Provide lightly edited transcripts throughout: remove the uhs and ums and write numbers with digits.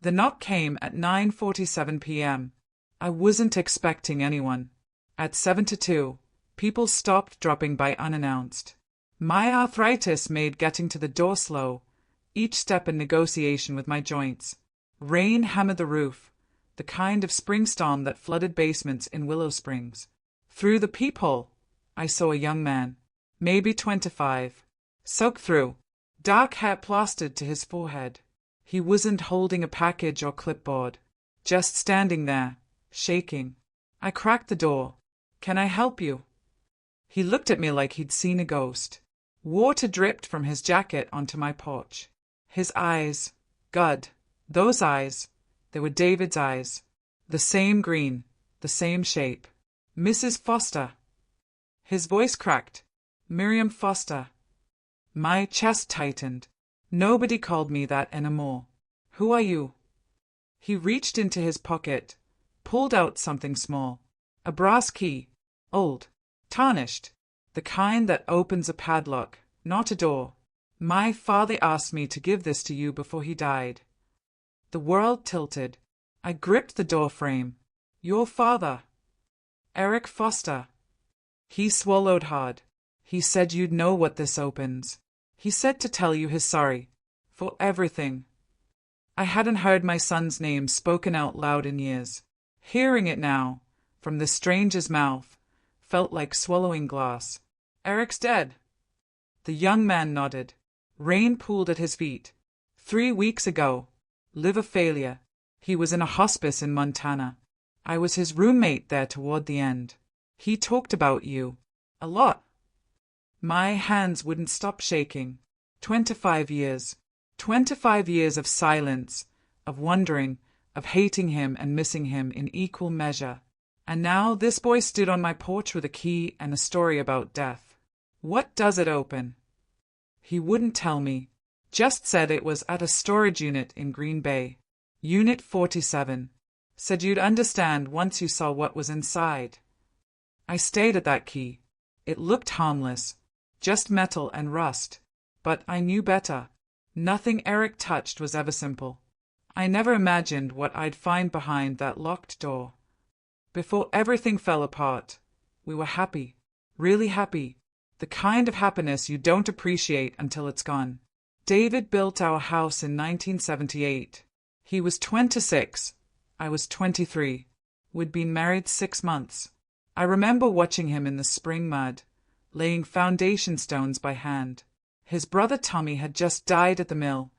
The knock came at 9:47 p.m. I wasn't expecting anyone. At 7:02, people stopped dropping by unannounced. My arthritis made getting to the door slow, each step a negotiation with my joints. Rain hammered the roof, the kind of spring storm that flooded basements in Willow Springs. Through the peephole, I saw a young man, maybe 25, soaked through, dark hair plastered to his forehead. He wasn't holding a package or clipboard, just standing there, shaking. I cracked the door. "Can I help you?" He looked at me like he'd seen a ghost. Water dripped from his jacket onto my porch. His eyes, God, those eyes, they were David's eyes. The same green, the same shape. "Mrs. Foster." His voice cracked. "Miriam Foster." My chest tightened. Nobody called me that anymore. "Who are you?" He reached into his pocket, pulled out something small. A brass key, old, tarnished, the kind that opens a padlock, not a door. "My father asked me to give this to you before he died." The world tilted. I gripped the door frame. "Your father?" "Eric Foster." He swallowed hard. "He said you'd know what this opens. He said to tell you he's sorry. For everything." I hadn't heard my son's name spoken out loud in years. Hearing it now, from the stranger's mouth, felt like swallowing glass. "Eric's dead." The young man nodded. Rain pooled at his feet. 3 weeks ago. Liver failure. He was in a hospice in Montana. I was his roommate there toward the end. He talked about you. A lot. My hands wouldn't stop shaking. 25 years. 25 years of silence, of wondering, of hating him and missing him in equal measure. And now this boy stood on my porch with a key and a story about death. What does it open? He wouldn't tell me. Just said it was at a storage unit in Green Bay. Unit 47. Said you'd understand once you saw what was inside. I stayed at that key. It looked harmless. Just metal and rust. But I knew better. Nothing Eric touched was ever simple. I never imagined what I'd find behind that locked door. Before everything fell apart, we were happy. Really happy. The kind of happiness you don't appreciate until it's gone. David built our house in 1978. He was 26. I was 23. We'd been married 6 months. I remember watching him in the spring mud, laying foundation stones by hand. His brother Tommy had just died at the mill,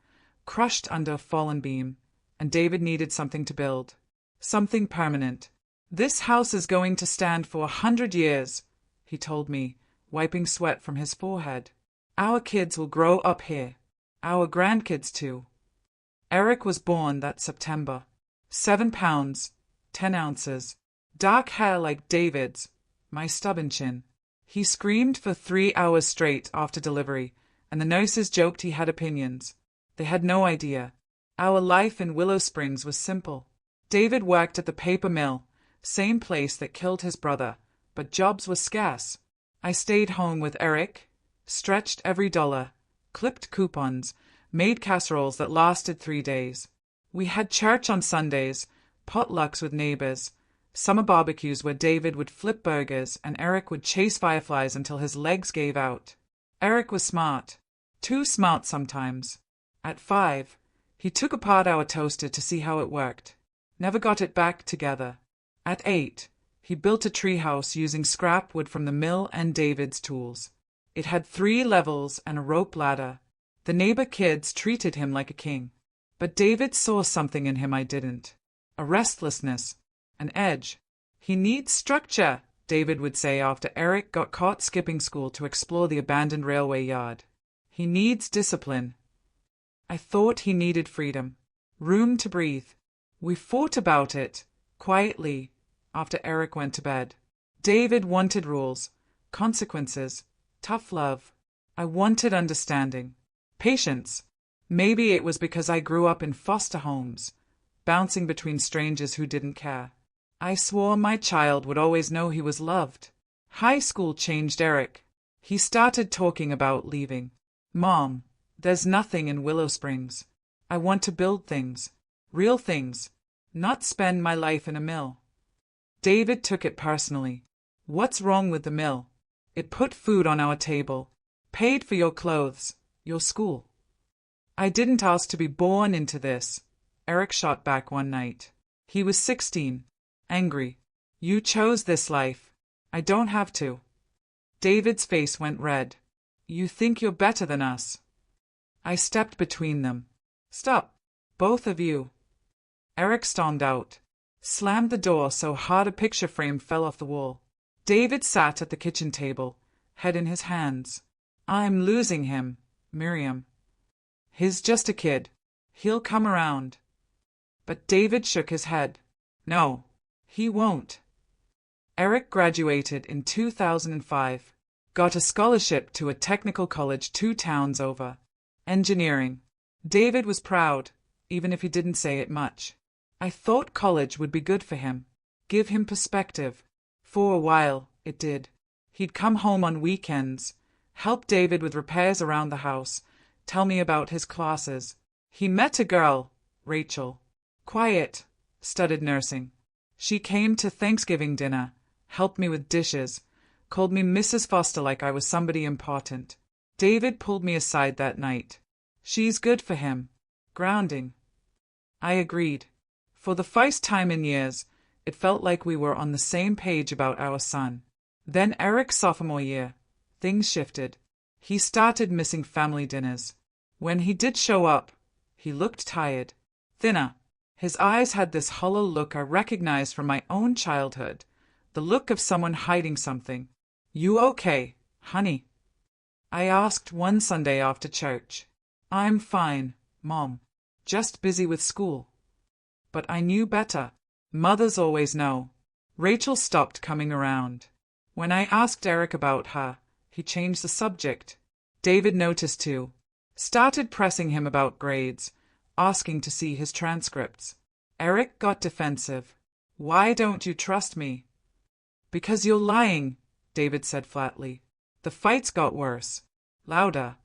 crushed under a fallen beam, and David needed something to build. Something permanent. "This house is going to stand for 100 years, he told me, wiping sweat from his forehead. "Our kids will grow up here. Our grandkids too." Eric was born that September. 7 pounds, 10 ounces. Dark hair like David's, my stubborn chin. He screamed for 3 hours straight after delivery, and the nurses joked he had opinions. They had no idea. Our life in Willow Springs was simple. David worked at the paper mill, same place that killed his brother, but jobs were scarce. I stayed home with Eric, stretched every dollar, clipped coupons, made casseroles that lasted 3 days. We had church on Sundays, potlucks with neighbors, summer barbecues where David would flip burgers and Eric would chase fireflies until his legs gave out. Eric was smart. Too smart sometimes. At 5, he took apart our toaster to see how it worked. Never got it back together. At 8, he built a treehouse using scrap wood from the mill and David's tools. It had 3 levels and a rope ladder. The neighbor kids treated him like a king. But David saw something in him I didn't. A restlessness. An edge. "He needs structure," David would say after Eric got caught skipping school to explore the abandoned railway yard. "He needs discipline." I thought he needed freedom. Room to breathe. We fought about it, quietly, after Eric went to bed. David wanted rules, consequences, tough love. I wanted understanding. Patience. Maybe it was because I grew up in foster homes, bouncing between strangers who didn't care. I swore my child would always know he was loved. High school changed Eric. He started talking about leaving. "Mom, there's nothing in Willow Springs. I want to build things. Real things. Not spend my life in a mill. David took it personally. What's wrong with the mill? It put food on our table, paid for your clothes, your school. I didn't ask to be born into this, Eric shot back one night. He was 16, angry. You chose this life. I don't have to. David's face went red. You think you're better than us. I stepped between them. Stop, both of you. Eric stormed out, slammed the door so hard a picture frame fell off the wall. David sat at the kitchen table, head in his hands. I'm losing him, Miriam. He's just a kid. He'll come around. But David shook his head. No, he won't. Eric graduated in 2005, got a scholarship to a technical college 2 towns over. Engineering. David was proud, even if he didn't say it much. I thought college would be good for him, give him perspective. For a while, it did. He'd come home on weekends, help David with repairs around the house, tell me about his classes. He met a girl, Rachel. Quiet, studied nursing. She came to Thanksgiving dinner, helped me with dishes, called me Mrs. Foster like I was somebody important. David pulled me aside that night. She's good for him. Grounding. I agreed. For the first time in years, it felt like we were on the same page about our son. Then Eric's sophomore year, things shifted. He started missing family dinners. When he did show up, he looked tired, thinner. His eyes had this hollow look I recognized from my own childhood, the look of someone hiding something. You okay, honey? I asked one Sunday after church. I'm fine, Mom. Just busy with school. But I knew better. Mothers always know. Rachel stopped coming around. When I asked Eric about her, he changed the subject. David noticed too. Started pressing him about grades, asking to see his transcripts. Eric got defensive. Why don't you trust me? Because you're lying, David said flatly. The fights got worse. Louder.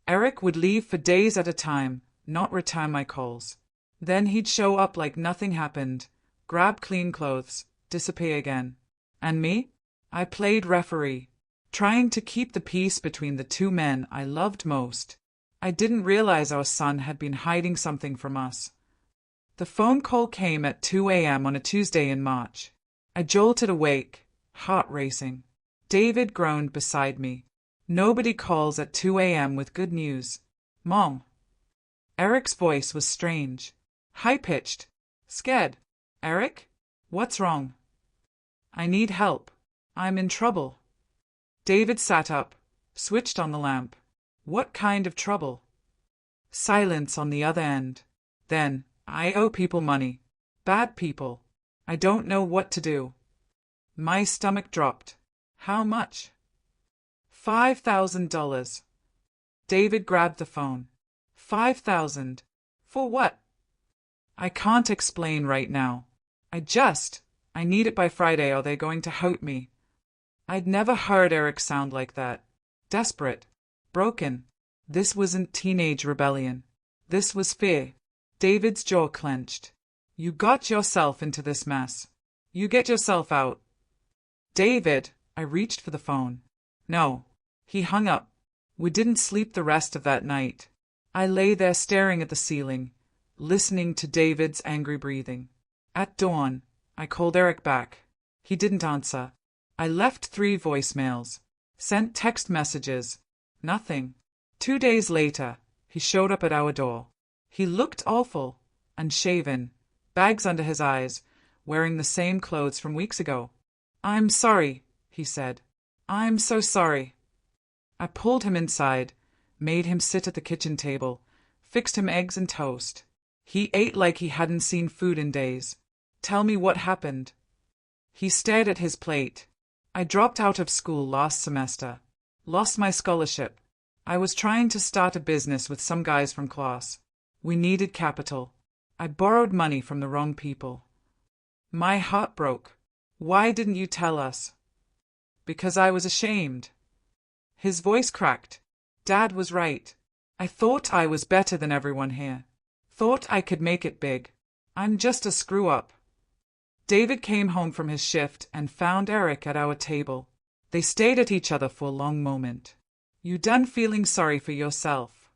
Eric would leave for days at a time, not return my calls. Then he'd show up like nothing happened, grab clean clothes, disappear again. And me? I played referee, trying to keep the peace between the 2 men I loved most. I didn't realize our son had been hiding something from us. The phone call came at 2 a.m. on a Tuesday in March. I jolted awake, heart racing. David groaned beside me. Nobody calls at 2 a.m. with good news. Mom. Eric's voice was strange, high-pitched, scared. Eric? What's wrong? I need help. I'm in trouble. David sat up, switched on the lamp. What kind of trouble? Silence on the other end. Then, I owe people money. Bad people. I don't know what to do. My stomach dropped. How much? $5,000. David grabbed the phone. 5,000. For what? I can't explain right now. I need it by Friday or they're going to hurt me. I'd never heard Eric sound like that. Desperate. Broken. This wasn't teenage rebellion. This was fear. David's jaw clenched. You got yourself into this mess. You get yourself out. David, I reached for the phone. No. He hung up. We didn't sleep the rest of that night. I lay there staring at the ceiling, listening to David's angry breathing. At dawn, I called Eric back. He didn't answer. I left 3 voicemails, sent text messages. Nothing. 2 days later, he showed up at our door. He looked awful, unshaven, bags under his eyes, wearing the same clothes from weeks ago. I'm sorry, he said. I'm so sorry. I pulled him inside, made him sit at the kitchen table, fixed him eggs and toast. He ate like he hadn't seen food in days. Tell me what happened. He stared at his plate. I dropped out of school last semester. Lost my scholarship. I was trying to start a business with some guys from class. We needed capital. I borrowed money from the wrong people. My heart broke. Why didn't you tell us? Because I was ashamed. His voice cracked. Dad was right. I thought I was better than everyone here. Thought I could make it big. I'm just a screw-up. David came home from his shift and found Eric at our table. They stared at each other for a long moment. You done feeling sorry for yourself?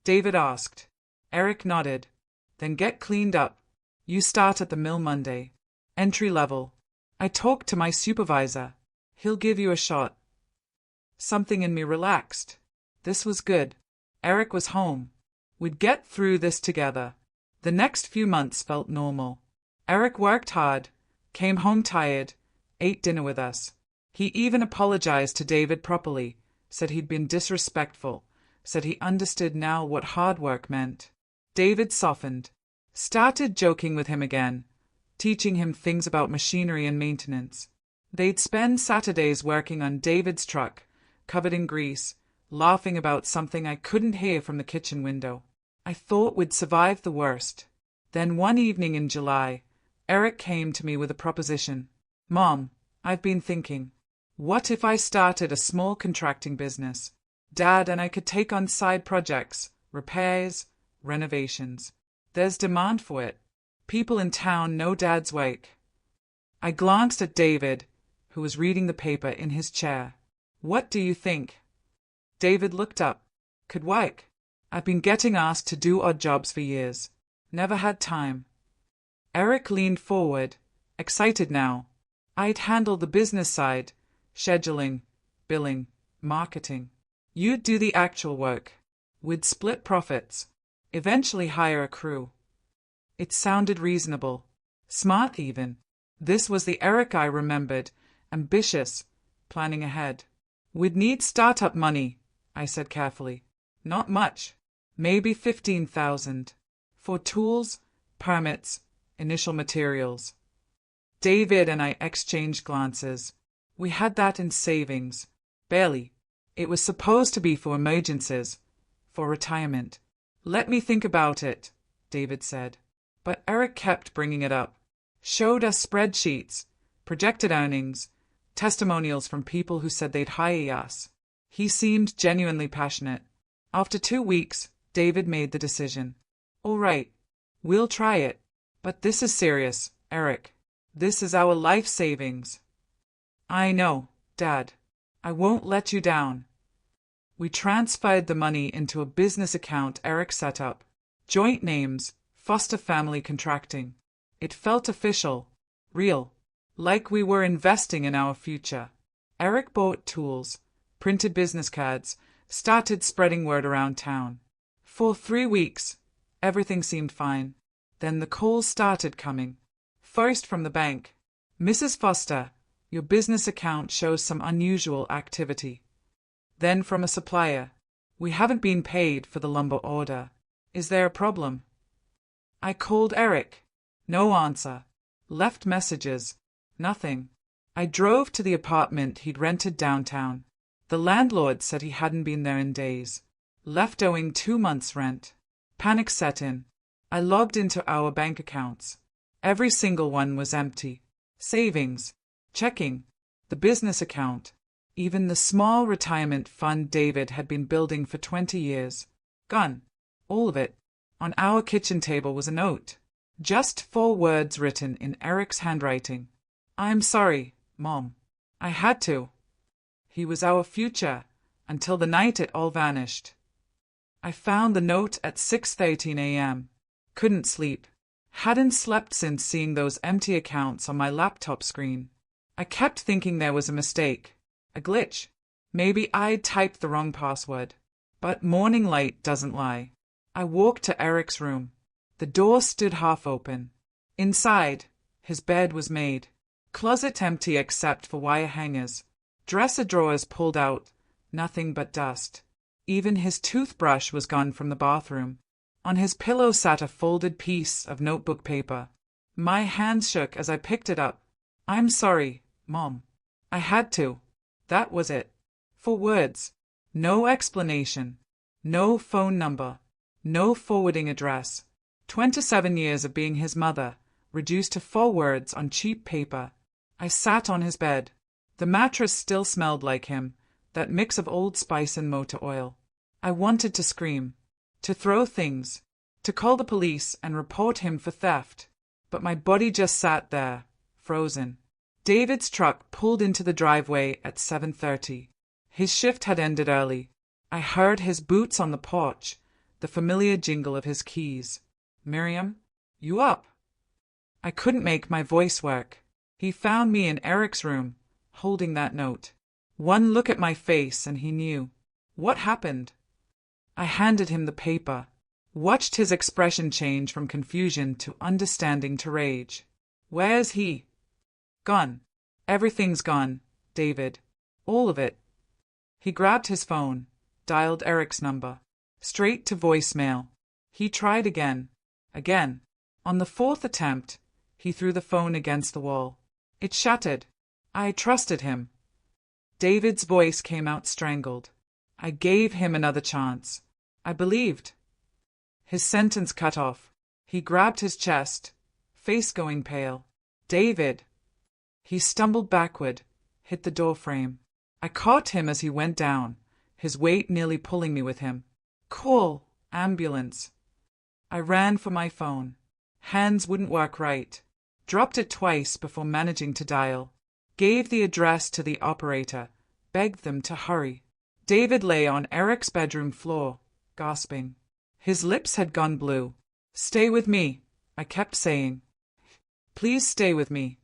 David asked. Eric nodded. Then get cleaned up. You start at the mill Monday. Entry level. I talked to my supervisor. He'll give you a shot. Something in me relaxed. This was good. Eric was home. We'd get through this together. The next few months felt normal. Eric worked hard, came home tired, ate dinner with us. He even apologized to David properly, said he'd been disrespectful, said he understood now what hard work meant. David softened, started joking with him again, teaching him things about machinery and maintenance. They'd spend Saturdays working on David's truck, covered in grease, laughing about something I couldn't hear from the kitchen window. I thought we'd survive the worst. Then one evening in July, Eric came to me with a proposition. Mom, I've been thinking, what if I started a small contracting business? Dad and I could take on side projects, repairs, renovations. There's demand for it. People in town know Dad's work. I glanced at David, who was reading the paper in his chair. What do you think? David looked up. Could work. I've been getting asked to do odd jobs for years. Never had time. Eric leaned forward, excited now. I'd handle the business side, scheduling, billing, marketing. You'd do the actual work. We'd split profits. Eventually hire a crew. It sounded reasonable. Smart even. This was the Eric I remembered, ambitious, planning ahead. We'd need startup money, I said carefully. Not much. Maybe 15,000. For tools, permits, initial materials. David and I exchanged glances. We had that in savings. Barely. It was supposed to be for emergencies, for retirement. Let me think about it, David said. But Eric kept bringing it up. Showed us spreadsheets, projected earnings, testimonials from people who said they'd hire us. He seemed genuinely passionate. After 2 weeks, David made the decision. All right, we'll try it. But this is serious, Eric. This is our life savings. I know, Dad. I won't let you down. We transferred the money into a business account Eric set up. Joint names, Foster Family Contracting. It felt official, real, like we were investing in our future. Eric bought tools, printed business cards, started spreading word around town. For 3 weeks, everything seemed fine. Then the calls started coming. First from the bank. Mrs. Foster, your business account shows some unusual activity. Then from a supplier. We haven't been paid for the lumber order. Is there a problem? I called Eric. No answer. Left messages. Nothing. I drove to the apartment he'd rented downtown. The landlord said he hadn't been there in days. Left owing 2 months' rent. Panic set in. I logged into our bank accounts. Every single one was empty. Savings. Checking. The business account. Even the small retirement fund David had been building for 20 years. Gone. All of it. On our kitchen table was a note. Just 4 words written in Eric's handwriting. I'm sorry, Mom. I had to. He was our future, until the night it all vanished. I found the note at 6:13 a.m. Couldn't sleep. Hadn't slept since seeing those empty accounts on my laptop screen. I kept thinking there was a mistake, a glitch. Maybe I'd typed the wrong password. But morning light doesn't lie. I walked to Eric's room. The door stood half open. Inside, his bed was made. Closet empty except for wire hangers. Dresser drawers pulled out. Nothing but dust. Even his toothbrush was gone from the bathroom. On his pillow sat a folded piece of notebook paper. My hands shook as I picked it up. I'm sorry, Mom. I had to. That was it. 4 words. No explanation. No phone number. No forwarding address. 27 years of being his mother, reduced to 4 words on cheap paper. I sat on his bed. The mattress still smelled like him, that mix of Old Spice and motor oil. I wanted to scream, to throw things. to call the police and report him for theft. But my body just sat there, frozen. David's truck pulled into the driveway at 7:30. His shift had ended early. I heard his boots on the porch, the familiar jingle of his keys. "Miriam, you up?" I couldn't make my voice work. He found me in Eric's room, holding that note. One look at my face and he knew. What happened? I handed him the paper, watched his expression change from confusion to understanding to rage. "Where's he?" "Gone. Everything's gone, David. All of it." He grabbed his phone, dialed Eric's number. Straight to voicemail. He tried again. Again. On the fourth attempt, he threw the phone against the wall. It shattered. I trusted him. David's voice came out strangled. I gave him another chance. I believed. His sentence cut off. He grabbed his chest, face going pale. "David!" He stumbled backward, hit the door frame. I caught him as he went down, his weight nearly pulling me with him. "Call ambulance." I ran for my phone. Hands wouldn't work right. Dropped it twice before managing to dial. Gave the address to the operator. Begged them to hurry. David lay on Eric's bedroom floor, gasping. His lips had gone blue. "Stay with me," I kept saying. "Please stay with me."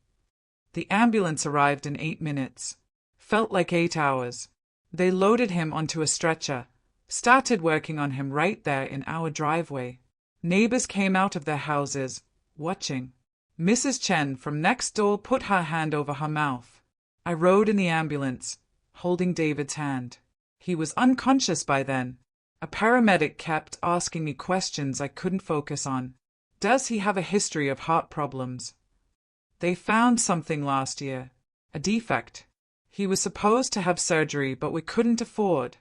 The ambulance arrived in 8 minutes. Felt like 8 hours. They loaded him onto a stretcher. Started working on him right there in our driveway. Neighbors came out of their houses, watching. Mrs. Chen from next door put her hand over her mouth. I rode in the ambulance, holding David's hand. He was unconscious by then. A paramedic kept asking me questions I couldn't focus on. Does he have a history of heart problems? They found something last year. A defect. He was supposed to have surgery, but we couldn't afford.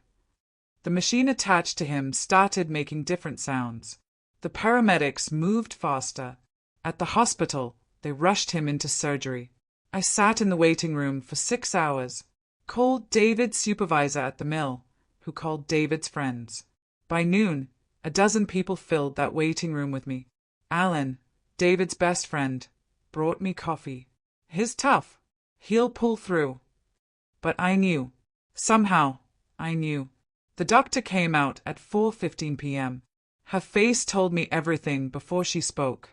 The machine attached to him started making different sounds. The paramedics moved faster. At the hospital, they rushed him into surgery. I sat in the waiting room for 6 hours. Called David's supervisor at the mill, who called David's friends. By noon, a dozen people filled that waiting room with me. Alan, David's best friend, brought me coffee. He's tough. He'll pull through. But I knew. Somehow, I knew. The doctor came out at 4:15 p.m. Her face told me everything before she spoke.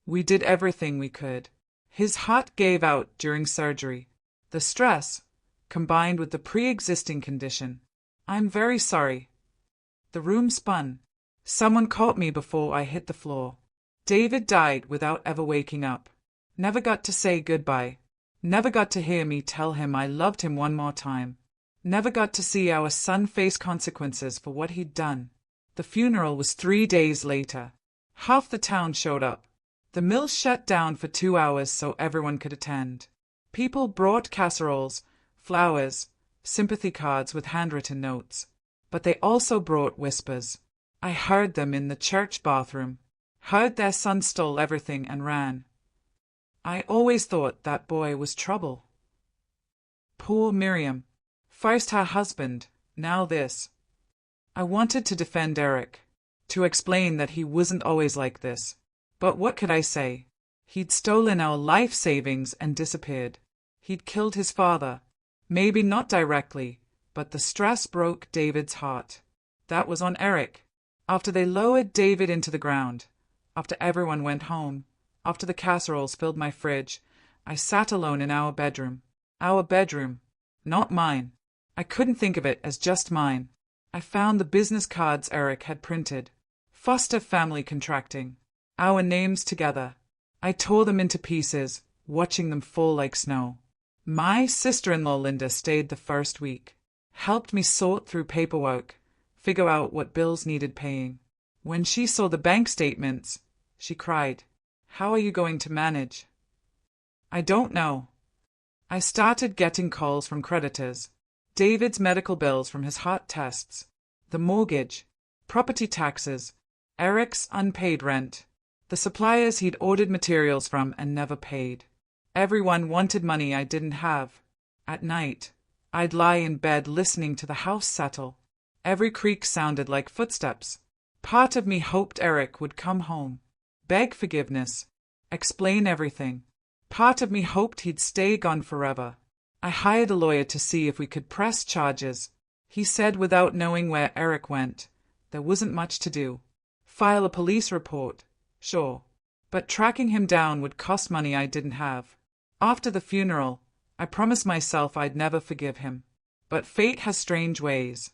We did everything we could. His heart gave out during surgery. The stress, combined with the pre-existing condition. I'm very sorry. The room spun. Someone caught me before I hit the floor. David died without ever waking up. Never got to say goodbye. Never got to hear me tell him I loved him one more time. Never got to see our son face consequences for what he'd done. The funeral was 3 days later. Half the town showed up. The mill shut down for 2 hours so everyone could attend. People brought casseroles, flowers, sympathy cards with handwritten notes. But they also brought whispers. I heard them in the church bathroom. Heard their son stole everything and ran. I always thought that boy was trouble. Poor Miriam. First her husband, now this. I wanted to defend Eric, to explain that he wasn't always like this. But what could I say? He'd stolen our life savings and disappeared. He'd killed his father. Maybe not directly, but the stress broke David's heart. That was on Eric. After they lowered David into the ground, after everyone went home, after the casseroles filled my fridge, I sat alone in our bedroom. Our bedroom, not mine. I couldn't think of it as just mine. I found the business cards Eric had printed. Foster family contracting. Our names together. I tore them into pieces, watching them fall like snow. My sister-in-law Linda stayed the first week. Helped me sort through paperwork, figure out what bills needed paying. When she saw the bank statements, she cried, "How are you going to manage?" I don't know. I started getting calls from creditors. David's medical bills from his heart tests, the mortgage, property taxes, Eric's unpaid rent, the suppliers he'd ordered materials from and never paid. Everyone wanted money I didn't have. At night, I'd lie in bed listening to the house settle. Every creak sounded like footsteps. Part of me hoped Eric would come home, beg forgiveness, explain everything. Part of me hoped he'd stay gone forever. I hired a lawyer to see if we could press charges. He said without knowing where Eric went, there wasn't much to do. File a police report, sure. But tracking him down would cost money I didn't have. After the funeral, I promised myself I'd never forgive him. But fate has strange ways.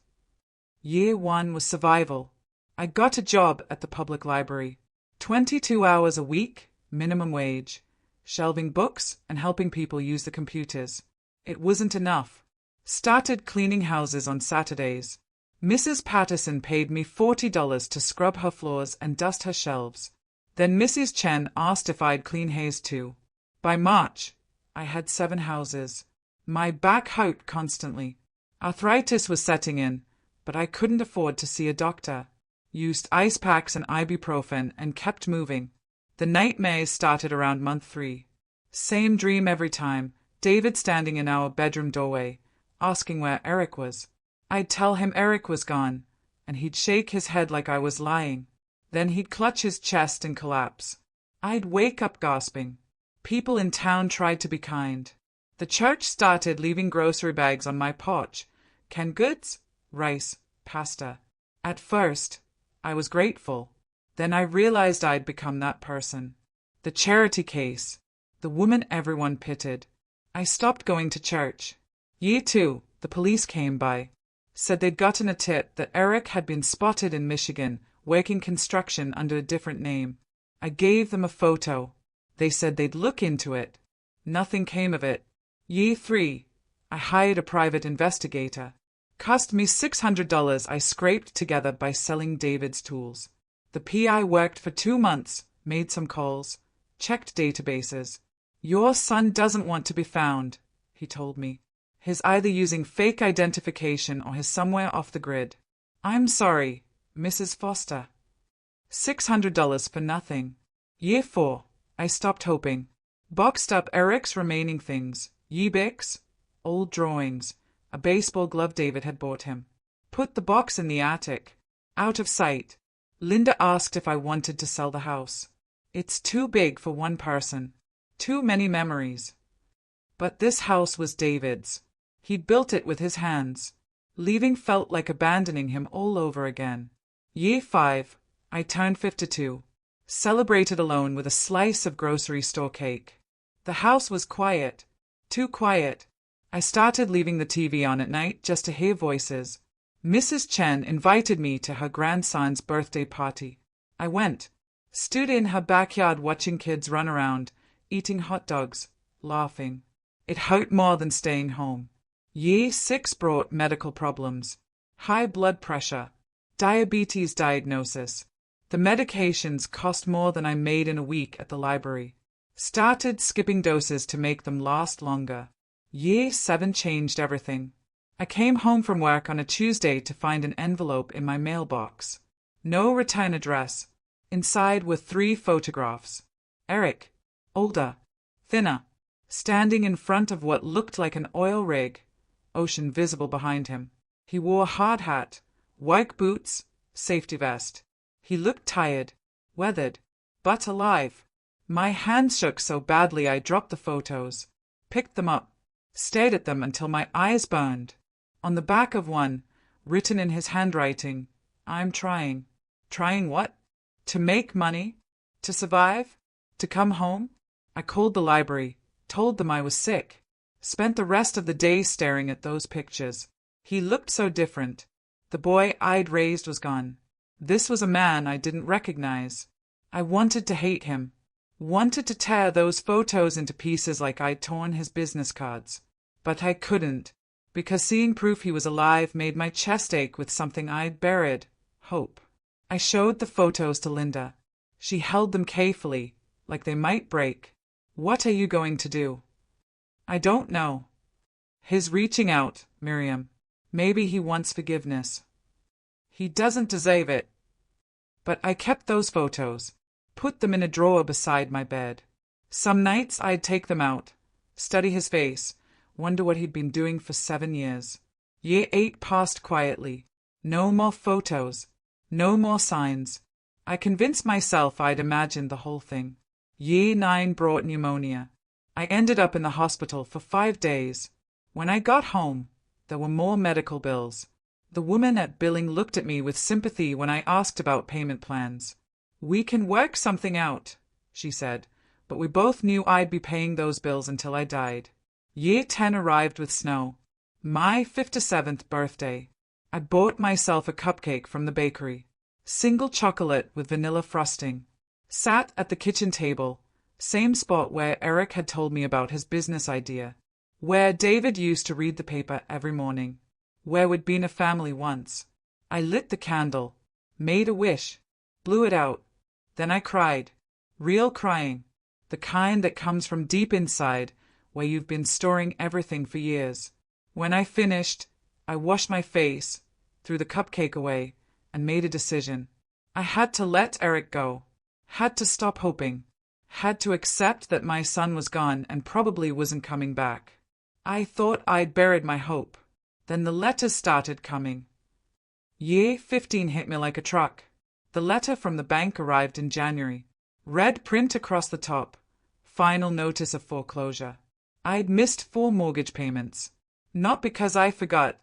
Year 1 was survival. I got a job at the public library. 22 hours a week, minimum wage, shelving books and helping people use the computers. It wasn't enough. Started cleaning houses on Saturdays. Mrs. Patterson paid me $40 to scrub her floors and dust her shelves. Then Mrs. Chen asked if I'd clean hers too. By March, I had 7 houses. My back hurt constantly. Arthritis was setting in, but I couldn't afford to see a doctor. Used ice packs and ibuprofen and kept moving. The nightmares started around month 3. Same dream every time, David standing in our bedroom doorway, asking where Eric was. I'd tell him Eric was gone, and he'd shake his head like I was lying. Then he'd clutch his chest and collapse. I'd wake up gasping. People in town tried to be kind. The church started leaving grocery bags on my porch. Canned goods, rice, pasta. At first, I was grateful. Then I realized I'd become that person. The charity case. The woman everyone pitied. I stopped going to church. Year 2, the police came by. Said they'd gotten a tip that Eric had been spotted in Michigan, working construction under a different name. I gave them a photo. They said they'd look into it. Nothing came of it. Year 3, I hired a private investigator. Cost me $600 I scraped together by selling David's tools. The PI worked for 2 months, made some calls, checked databases. Your son doesn't want to be found, he told me. He's either using fake identification or he's somewhere off the grid. I'm sorry, Mrs. Foster. $600 for nothing. Year 4, I stopped hoping. Boxed up Eric's remaining things, yearbooks, old drawings, a baseball glove David had bought him. Put the box in the attic. Out of sight. Linda asked if I wanted to sell the house. It's too big for one person. Too many memories. But this house was David's. He'd built it with his hands. Leaving felt like abandoning him all over again. Year 5, I turned 52. Celebrated alone with a slice of grocery store cake. The house was quiet. Too quiet. I started leaving the TV on at night just to hear voices. Mrs. Chen invited me to her grandson's birthday party. I went. Stood in her backyard watching kids run around, eating hot dogs, laughing. It hurt more than staying home. Year 6 brought medical problems. High blood pressure. Diabetes diagnosis. The medications cost more than I made in a week at the library. Started skipping doses to make them last longer. Year 7 changed everything. I came home from work on a Tuesday to find an envelope in my mailbox. No return address. Inside were 3 photographs. Eric, older, thinner, standing in front of what looked like an oil rig, ocean visible behind him. He wore a hard hat, work boots, safety vest. He looked tired, weathered, but alive. My hands shook so badly I dropped the photos, picked them up, stared at them until my eyes burned. On the back of one, written in his handwriting, I'm trying. Trying what? To make money? To survive? To come home? I called the library, told them I was sick. Spent the rest of the day staring at those pictures. He looked so different. The boy I'd raised was gone. This was a man I didn't recognize. I wanted to hate him. Wanted to tear those photos into pieces like I'd torn his business cards. But I couldn't, because seeing proof he was alive made my chest ache with something I'd buried, hope. I showed the photos to Linda. She held them carefully, like they might break. What are you going to do? I don't know. He's reaching out, Miriam. Maybe he wants forgiveness. He doesn't deserve it. But I kept those photos, put them in a drawer beside my bed. Some nights I'd take them out, study his face, wonder what he'd been doing for 7 years. Year 8 passed quietly. No more photos. No more signs. I convinced myself I'd imagined the whole thing. Year 9 brought pneumonia. I ended up in the hospital for 5 days. When I got home, there were more medical bills. The woman at billing looked at me with sympathy when I asked about payment plans. "We can work something out," she said, but we both knew I'd be paying those bills until I died. Year 10 arrived with snow. My 57th birthday. I bought myself a cupcake from the bakery. Single chocolate with vanilla frosting. Sat at the kitchen table, same spot where Eric had told me about his business idea. Where David used to read the paper every morning. Where we'd been a family once. I lit the candle, made a wish, blew it out. Then I cried. Real crying. The kind that comes from deep inside, where you've been storing everything for years. When I finished, I washed my face, threw the cupcake away, and made a decision. I had to let Eric go. Had to stop hoping. Had to accept that my son was gone and probably wasn't coming back. I thought I'd buried my hope. Then the letters started coming. Year 15 hit me like a truck. The letter from the bank arrived in January. Red print across the top. Final notice of foreclosure. I'd missed 4 mortgage payments. Not because I forgot.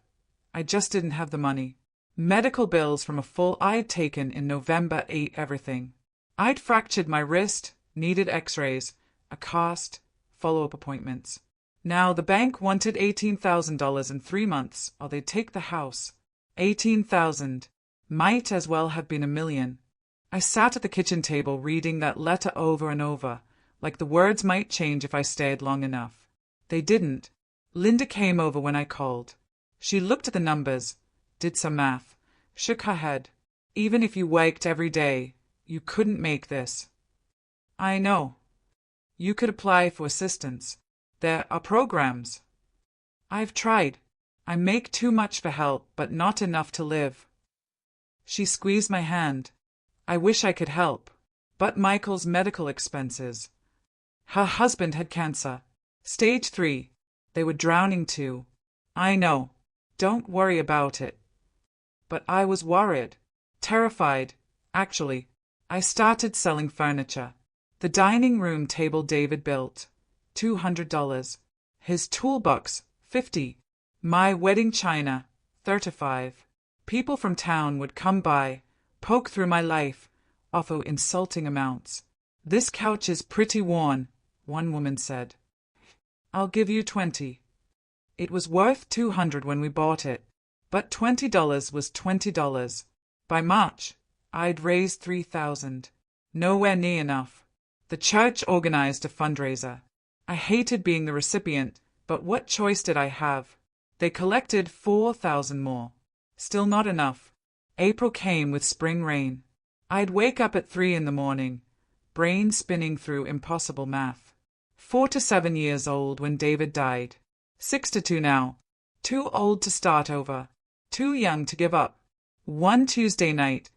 I just didn't have the money. Medical bills from a fall I'd taken in November ate everything. I'd fractured my wrist, needed x-rays, a cast, follow-up appointments. Now the bank wanted $18,000 in 3 months, or they'd take the house. $18,000. Might as well have been $1 million. I sat at the kitchen table reading that letter over and over, like the words might change if I stayed long enough. They didn't. Linda came over when I called. She looked at the numbers, did some math, shook her head. Even if you worked every day, you couldn't make this. I know. You could apply for assistance. There are programs. I've tried. I make too much for help, but not enough to live. She squeezed my hand. I wish I could help. But Michael's medical expenses. Her husband had cancer. Stage 3. They were drowning too. I know. Don't worry about it. But I was worried. Terrified. Actually, I started selling furniture. The dining room table David built. $200. His toolbox, $50. My wedding china, $35. People from town would come by, poke through my life, offer insulting amounts. "This couch is pretty worn," one woman said. "I'll give you $20. It was worth $200 when we bought it, but $20 was $20. By March, I'd raised $3,000. Nowhere near enough. The church organized a fundraiser. I hated being the recipient, but what choice did I have? They collected $4,000 more. Still not enough. April came with spring rain. I'd wake up at 3 in the morning, brain spinning through impossible math. 4 to 7 years old when David died. 6 to 2 now. Too old to start over. Too young to give up. One Tuesday night,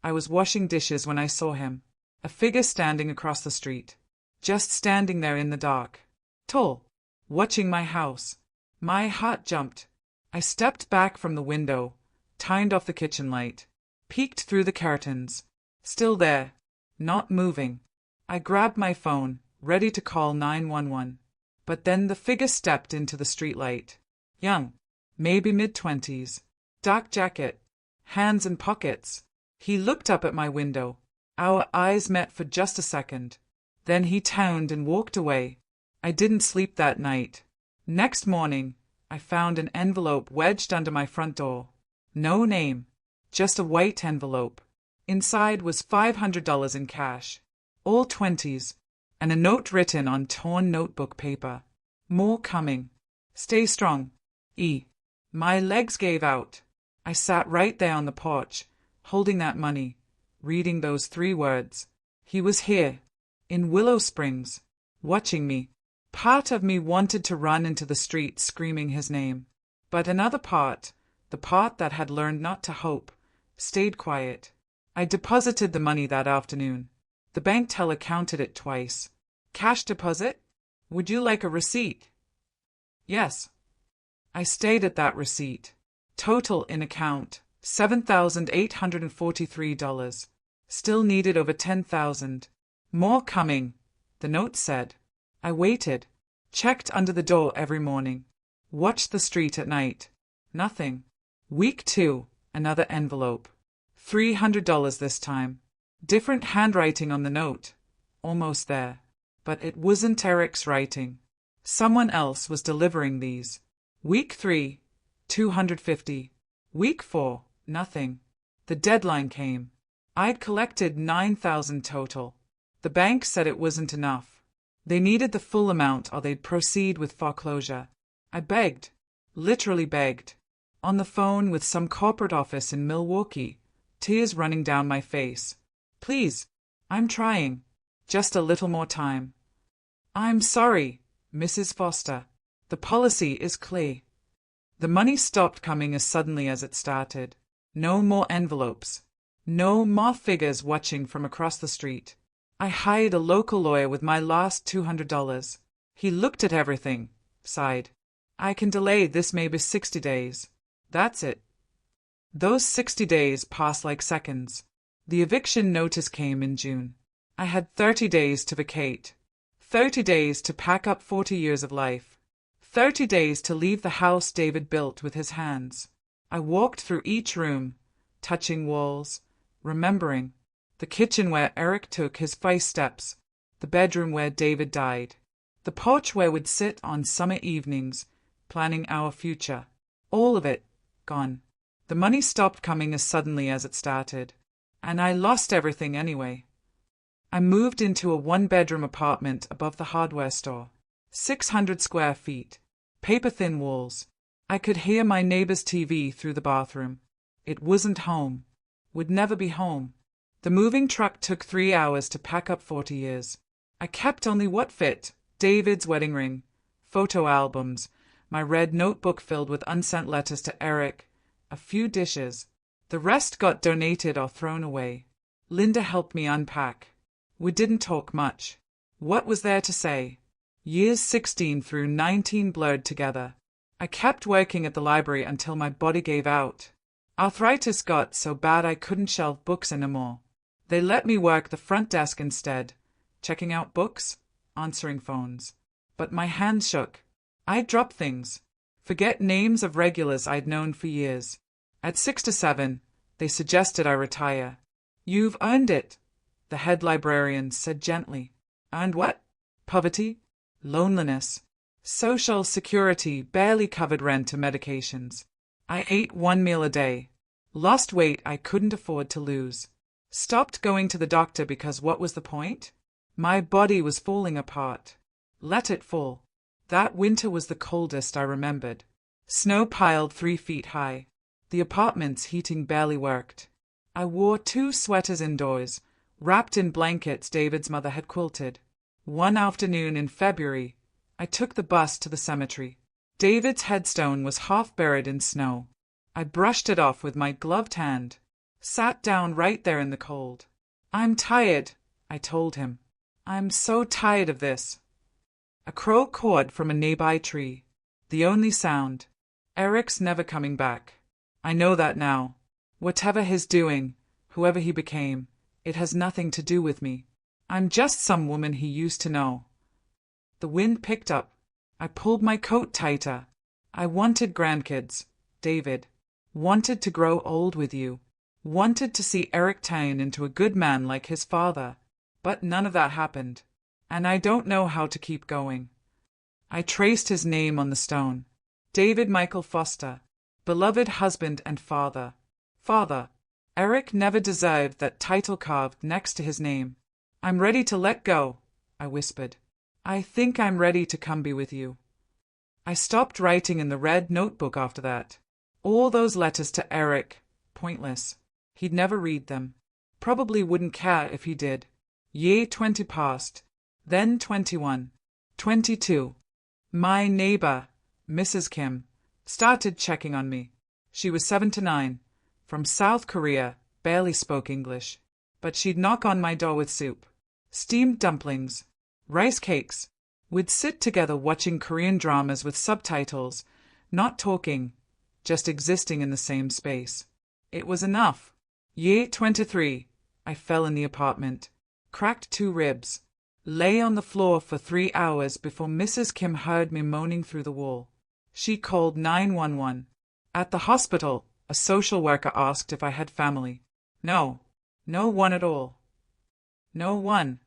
I was washing dishes when I saw him. A figure standing across the street. Just standing there in the dark. Tall. Watching my house. My heart jumped. I stepped back from the window, turned off the kitchen light, peeked through the curtains. Still there. Not moving. I grabbed my phone, ready to call 911. But then the figure stepped into the streetlight. Young. Maybe mid-20s. Dark jacket. Hands in pockets. He looked up at my window. Our eyes met for just a second. Then he turned and walked away. I didn't sleep that night. Next morning, I found an envelope wedged under my front door. No name. Just a white envelope. Inside was $500 in cash. All 20s. And a note written on torn notebook paper. More coming. Stay strong. E. My legs gave out. I sat right there on the porch, holding that money, reading those 3 words. He was here. In Willow Springs, watching me. Part of me wanted to run into the street screaming his name. But another part, the part that had learned not to hope, stayed quiet. I deposited the money that afternoon. The bank teller counted it twice. Cash deposit? Would you like a receipt? Yes. I stayed at that receipt. Total in account, $7,843. Still needed over 10,000. More coming, the note said. I waited, checked under the door every morning, watched the street at night. Nothing. Week 2, another envelope. $300 this time. Different handwriting on the note. Almost there. But it wasn't Eric's writing. Someone else was delivering these. Week 3, $250. Week 4, nothing. The deadline came. I'd collected $9,000 total. The bank said it wasn't enough. They needed the full amount or they'd proceed with foreclosure. I begged. Literally begged. On the phone with some corporate office in Milwaukee, tears running down my face. Please, I'm trying. Just a little more time. I'm sorry, Mrs. Foster. The policy is clear. The money stopped coming as suddenly as it started. No more envelopes. No more figures watching from across the street. I hired a local lawyer with my last $200. He looked at everything, sighed. I can delay this maybe 60 days. That's it. Those 60 days passed like seconds. The eviction notice came in June. I had 30 days to vacate. 30 days to pack up 40 years of life. 30 days to leave the house David built with his hands. I walked through each room, touching walls, remembering. The kitchen where Eric took his first steps. The bedroom where David died. The porch where we'd sit on summer evenings, planning our future. All of it, gone. The money stopped coming as suddenly as it started. And I lost everything anyway. I moved into a one-bedroom apartment above the hardware store. 600 square feet. Paper-thin walls. I could hear my neighbor's TV through the bathroom. It wasn't home. Would never be home. The moving truck took 3 hours to pack up 40 years. I kept only what fit, David's wedding ring, photo albums, my red notebook filled with unsent letters to Eric, a few dishes. The rest got donated or thrown away. Linda helped me unpack. We didn't talk much. What was there to say? Years 16 through 19 blurred together. I kept working at the library until my body gave out. Arthritis got so bad I couldn't shelve books anymore. They let me work the front desk instead, checking out books, answering phones. But my hands shook. I'd drop things, forget names of regulars I'd known for years. At 6 to 7, they suggested I retire. You've earned it, the head librarian said gently. Earned what? Poverty? Loneliness? Social security barely covered rent and medications. I ate 1 meal a day. Lost weight I couldn't afford to lose. Stopped going to the doctor because what was the point? My body was falling apart. Let it fall. That winter was the coldest I remembered. Snow piled 3 feet high. The apartment's heating barely worked. I wore 2 sweaters indoors, wrapped in blankets David's mother had quilted. One afternoon in February, I took the bus to the cemetery. David's headstone was half buried in snow. I brushed it off with my gloved hand. Sat down right there in the cold. I'm tired, I told him. I'm so tired of this. A crow cawed from a nearby tree. The only sound. Eric's never coming back. I know that now. Whatever he's doing, whoever he became, it has nothing to do with me. I'm just some woman he used to know. The wind picked up. I pulled my coat tighter. I wanted grandkids, David. Wanted to grow old with you. Wanted to see Eric turn into a good man like his father. But none of that happened. And I don't know how to keep going. I traced his name on the stone. David Michael Foster. Beloved husband and father. Father. Eric never deserved that title carved next to his name. I'm ready to let go, I whispered. I think I'm ready to come be with you. I stopped writing in the red notebook after that. All those letters to Eric, pointless. He'd never read them. Probably wouldn't care if he did. Year 20 passed. Then 21. 22. My neighbor, Mrs. Kim, started checking on me. She was 7 to 9. From South Korea, barely spoke English. But she'd knock on my door with soup. Steamed dumplings. Rice cakes. We'd sit together watching Korean dramas with subtitles, not talking, just existing in the same space. It was enough. Year 23. I fell in the apartment, cracked 2 ribs, lay on the floor for 3 hours before Mrs. Kim heard me moaning through the wall. She called 911. At the hospital, a social worker asked if I had family. No. No one at all. No one.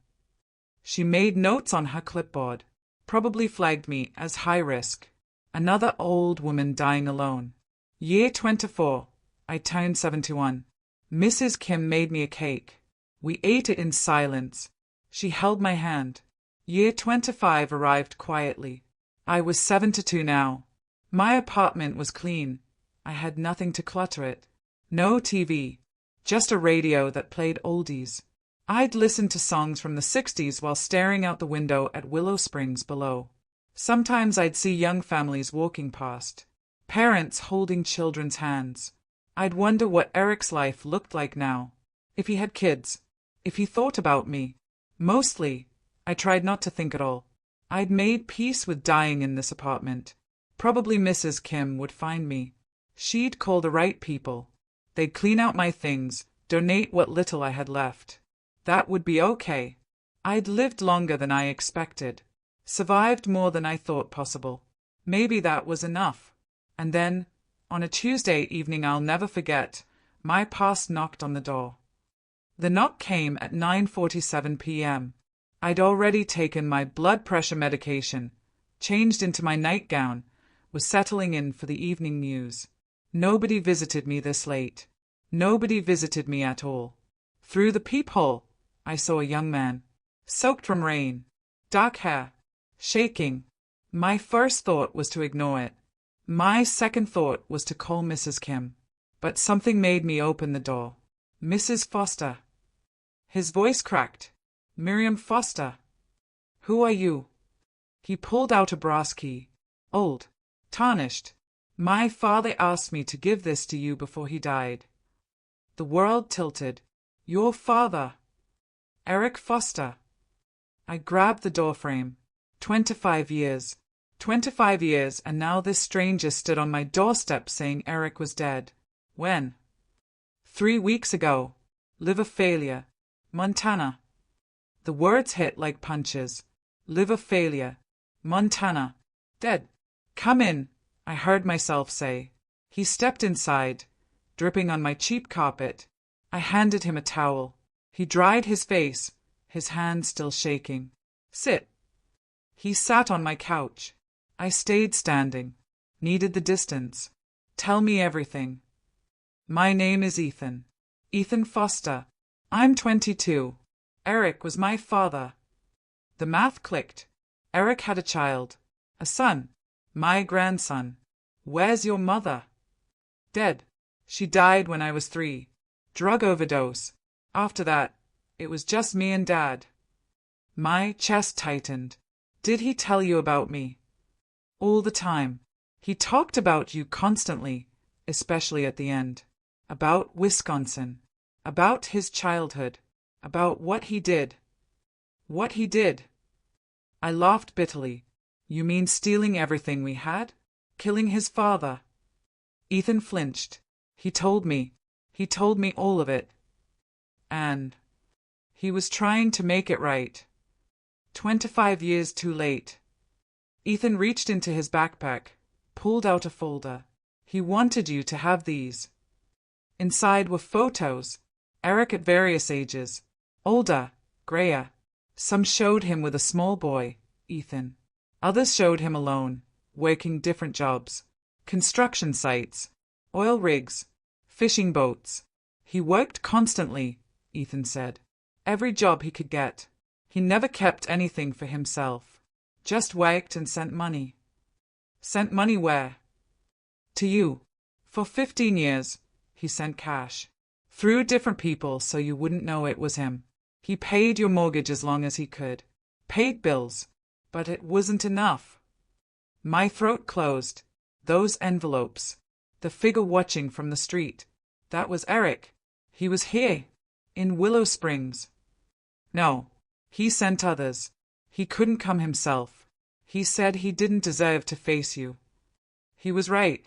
She made notes on her clipboard, probably flagged me as high risk. Another old woman dying alone. Year 24. I turned 71. Mrs. Kim made me a cake. We ate it in silence. She held my hand. Year 25 arrived quietly. I was 72 now. My apartment was clean. I had nothing to clutter it. No TV. Just a radio that played oldies. I'd listen to songs from the 60s while staring out the window at Willow Springs below. Sometimes I'd see young families walking past, parents holding children's hands. I'd wonder what Eric's life looked like now, if he had kids, if he thought about me. Mostly, I tried not to think at all. I'd made peace with dying in this apartment. Probably Mrs. Kim would find me. She'd call the right people. They'd clean out my things, donate what little I had left. That would be okay. I'd lived longer than I expected, survived more than I thought possible. Maybe that was enough. And then, on a Tuesday evening I'll never forget, my past knocked on the door. The knock came at 9:47 p.m. I'd already taken my blood pressure medication, changed into my nightgown, was settling in for the evening news. Nobody visited me this late. Nobody visited me at all. Through the peephole, I saw a young man, soaked from rain, dark hair, shaking. My first thought was to ignore it. My second thought was to call Mrs. Kim. But something made me open the door. Mrs. Foster. His voice cracked. Miriam Foster. Who are you? He pulled out a brass key. Old. Tarnished. My father asked me to give this to you before he died. The world tilted. Your father. Eric Foster. I grabbed the doorframe. 25 years. 25 years, and now this stranger stood on my doorstep saying Eric was dead. When? 3 weeks ago. Liver failure. Montana. The words hit like punches. Liver failure. Montana. Dead. Come in, I heard myself say. He stepped inside, dripping on my cheap carpet. I handed him a towel. He dried his face, his hand still shaking. Sit. He sat on my couch. I stayed standing. Needed the distance. Tell me everything. My name is Ethan. Ethan Foster. I'm 22. Eric was my father. The math clicked. Eric had a child. A son. My grandson. Where's your mother? Dead. She died when I was 3. Drug overdose. After that, it was just me and Dad. My chest tightened. Did he tell you about me? All the time. He talked about you constantly, especially at the end. About Wisconsin. About his childhood. About what he did. What he did. I laughed bitterly. You mean stealing everything we had? Killing his father? Ethan flinched. He told me all of it. And he was trying to make it right. 25 years too late. Ethan reached into his backpack, pulled out a folder. He wanted you to have these. Inside were photos. Eric at various ages. Older, grayer. Some showed him with a small boy, Ethan. Others showed him alone, working different jobs. Construction sites, oil rigs, fishing boats. He worked constantly, Ethan said. Every job he could get. He never kept anything for himself. Just worked and sent money. Sent money where? To you. For 15 years, he sent cash. Through different people so you wouldn't know it was him. He paid your mortgage as long as he could. Paid bills. But it wasn't enough. My throat closed. Those envelopes. The figure watching from the street. That was Eric. He was here. In Willow Springs. No. He sent others. He couldn't come himself. He said he didn't deserve to face you. He was right.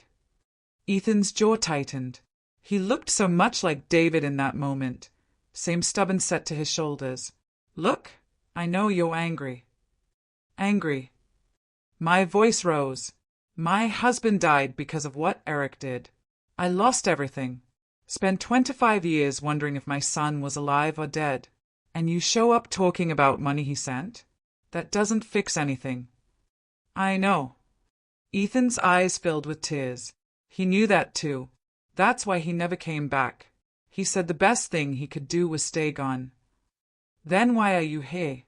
Ethan's jaw tightened. He looked so much like David in that moment, same stubborn set to his shoulders. Look, I know you're angry. Angry. My voice rose. My husband died because of what Eric did. I lost everything. Spent 25 years wondering if my son was alive or dead. And you show up talking about money he sent? That doesn't fix anything. I know. Ethan's eyes filled with tears. He knew that too. That's why he never came back. He said the best thing he could do was stay gone. Then why are you here?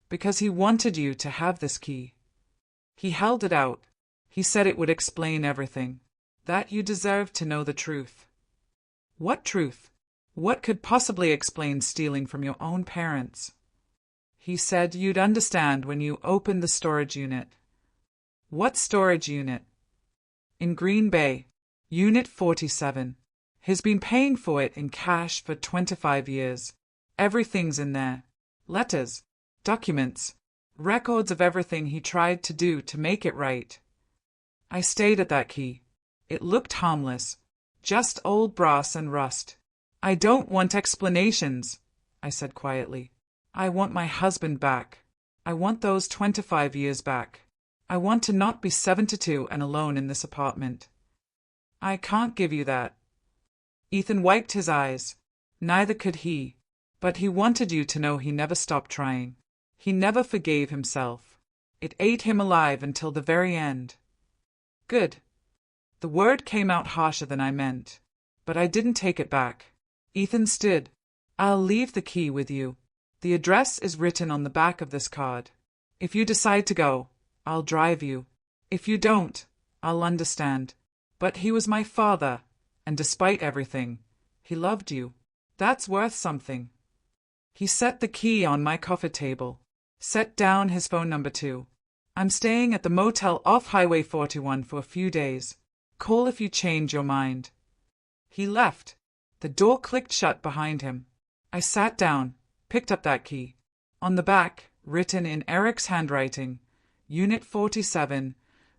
Because he wanted you to have this key. He held it out. He said it would explain everything. That you deserved to know the truth. What truth? What could possibly explain stealing from your own parents? He said you'd understand when you opened the storage unit. What storage unit? In Green Bay, Unit 47. He's been paying for it in cash for 25 years. Everything's in there. Letters, documents, records of everything he tried to do to make it right. I stayed at that key. It looked harmless. Just old brass and rust. I don't want explanations, I said quietly. I want my husband back. I want those 25 years back. I want to not be 72 and alone in this apartment. I can't give you that. Ethan wiped his eyes. Neither could he. But he wanted you to know he never stopped trying. He never forgave himself. It ate him alive until the very end. Good. The word came out harsher than I meant. But I didn't take it back. Ethan stood. I'll leave the key with you. The address is written on the back of this card. If you decide to go, I'll drive you. If you don't, I'll understand. But he was my father, and despite everything, he loved you. That's worth something. He set the key on my coffee table, set down his phone number too. I'm staying at the motel off Highway 41 for a few days. Call if you change your mind. He left. The door clicked shut behind him. I sat down, picked up that key. On the back, written in Eric's handwriting, Unit 47,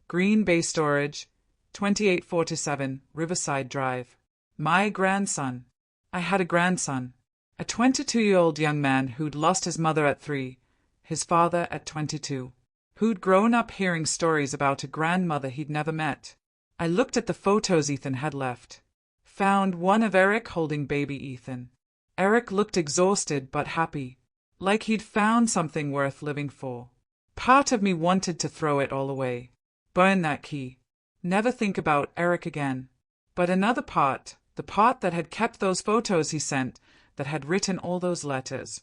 Green Bay Storage, 2847 Riverside Drive. My grandson. I had a grandson. A 22-year-old young man who'd lost his mother at 3, his father at 22. Who'd grown up hearing stories about a grandmother he'd never met. I looked at the photos Ethan had left. Found one of Eric holding baby Ethan. Eric looked exhausted but happy, like he'd found something worth living for. Part of me wanted to throw it all away. Burn that key. Never think about Eric again. But another part, the part that had kept those photos he sent, that had written all those letters,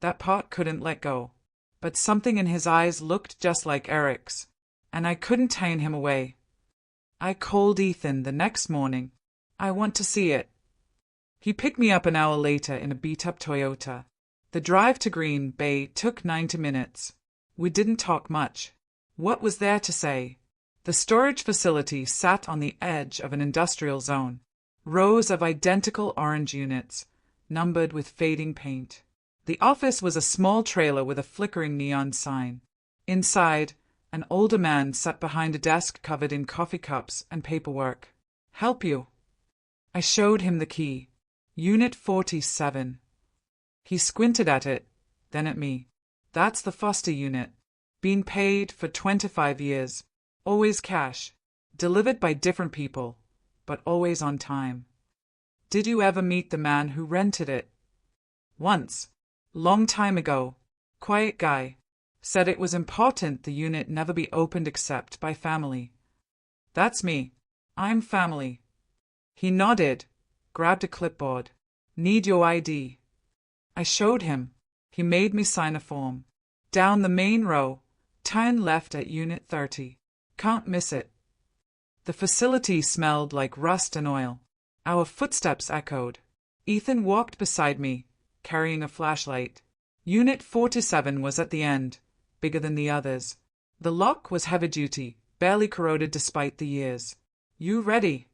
that part couldn't let go. But something in his eyes looked just like Eric's, and I couldn't turn him away. I called Ethan the next morning. I want to see it. He picked me up an hour later in a beat-up Toyota. The drive to Green Bay took 90 minutes. We didn't talk much. What was there to say? The storage facility sat on the edge of an industrial zone. Rows of identical orange units, numbered with fading paint. The office was a small trailer with a flickering neon sign. Inside, an older man sat behind a desk covered in coffee cups and paperwork. Help you? I showed him the key. Unit 47. He squinted at it, then at me. That's the foster unit. Been paid for 25 years. Always cash. Delivered by different people, but always on time. Did you ever meet the man who rented it? Once. Long time ago. Quiet guy. Said it was important the unit never be opened except by family. That's me. I'm family. He nodded, grabbed a clipboard. Need your ID. I showed him. He made me sign a form. Down the main row, turn left at Unit 30. Can't miss it. The facility smelled like rust and oil. Our footsteps echoed. Ethan walked beside me, carrying a flashlight. Unit 47 was at the end, bigger than the others. The lock was heavy-duty, barely corroded despite the years. You ready?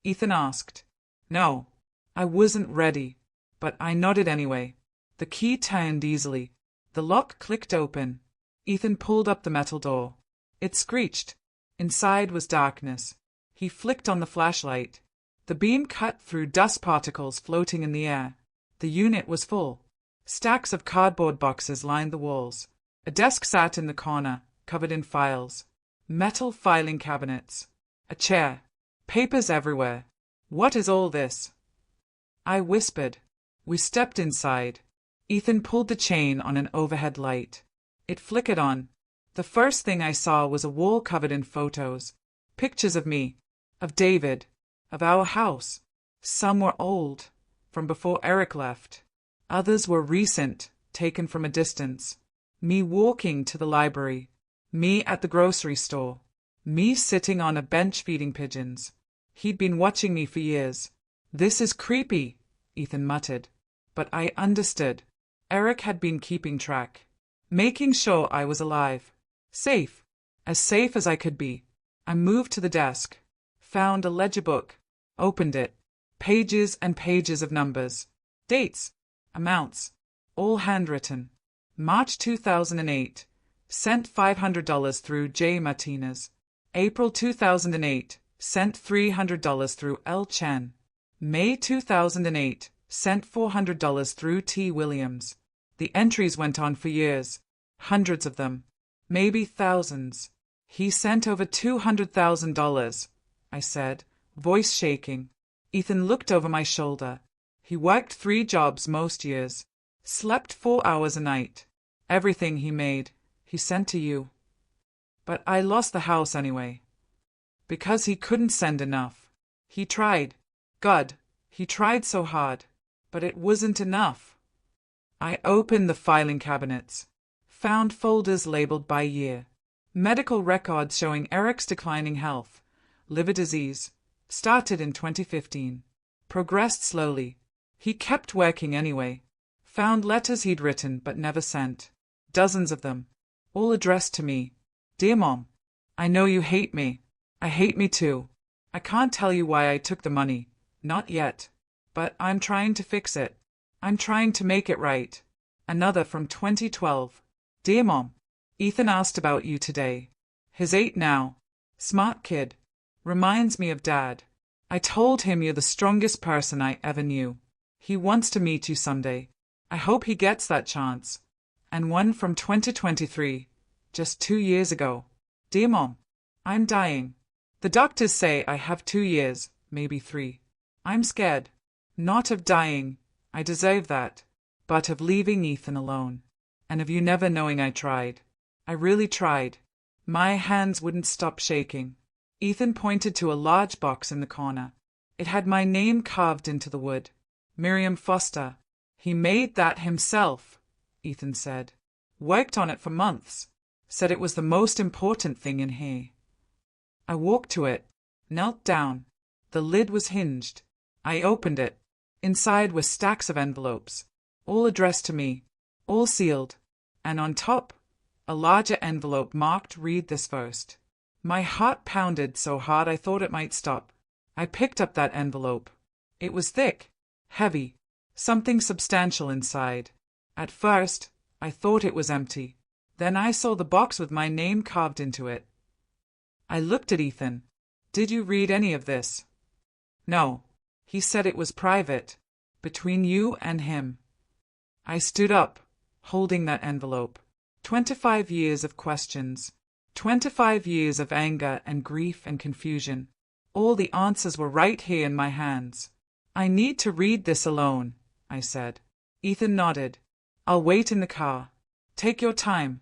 Ethan asked. No, I wasn't ready, but I nodded anyway. The key turned easily. The lock clicked open. Ethan pulled up the metal door. It screeched. Inside was darkness. He flicked on the flashlight. The beam cut through dust particles floating in the air. The unit was full. Stacks of cardboard boxes lined the walls. A desk sat in the corner, covered in files. Metal filing cabinets. A chair. Papers everywhere. "What is all this?" I whispered. We stepped inside. Ethan pulled the chain on an overhead light. It flickered on. The first thing I saw was a wall covered in photos. Pictures of me, of David, of our house. Some were old, from before Eric left. Others were recent, taken from a distance. Me walking to the library. Me at the grocery store. Me sitting on a bench feeding pigeons. He'd been watching me for years. "This is creepy," Ethan muttered. But I understood. Eric had been keeping track. Making sure I was alive. Safe. As safe as I could be. I moved to the desk. Found a ledger book. Opened it. Pages and pages of numbers. Dates. Amounts. All handwritten. March 2008. Sent $500 through J. Martinez. April 2008. Sent $300 through L. Chen. May 2008. Sent $400 through T. Williams. The entries went on for years. Hundreds of them. Maybe thousands. "He sent over $200,000, I said, voice shaking. Ethan looked over my shoulder. He worked 3 jobs most years. Slept 4 hours a night. Everything he made, he sent to you. But I lost the house anyway. Because he couldn't send enough. He tried. God, he tried so hard. But it wasn't enough." I opened the filing cabinets. Found folders labeled by year. Medical records showing Eric's declining health. Liver disease. Started in 2015. Progressed slowly. He kept working anyway. Found letters he'd written but never sent. Dozens of them. All addressed to me. "Dear Mom, I know you hate me. I hate me too. I can't tell you why I took the money. Not yet. But I'm trying to fix it. I'm trying to make it right." Another from 2012. "Dear Mom, Ethan asked about you today. He's 8 now. Smart kid. Reminds me of Dad. I told him you're the strongest person I ever knew. He wants to meet you someday. I hope he gets that chance." And one from 2023. Just 2 years ago. "Dear Mom, I'm dying. The doctors say I have 2 years, maybe 3. I'm scared. Not of dying. I deserve that. But of leaving Ethan alone. And of you never knowing I tried. I really tried." My hands wouldn't stop shaking. Ethan pointed to a large box in the corner. It had my name carved into the wood. "Miriam Foster. He made that himself," Ethan said. "Worked on it for months. Said it was the most important thing in here." I walked to it. Knelt down. The lid was hinged. I opened it. Inside were stacks of envelopes. All addressed to me. All sealed. And on top, a larger envelope marked "Read this first." My heart pounded so hard I thought it might stop. I picked up that envelope. It was thick, heavy, something substantial inside. At first, I thought it was empty. Then I saw the box with my name carved into it. I looked at Ethan. "Did you read any of this?" "No. He said it was private. Between you and him." I stood up, holding that envelope. 25 years of questions. 25 years of anger and grief and confusion. All the answers were right here in my hands. "I need to read this alone," I said. Ethan nodded. "I'll wait in the car. Take your time."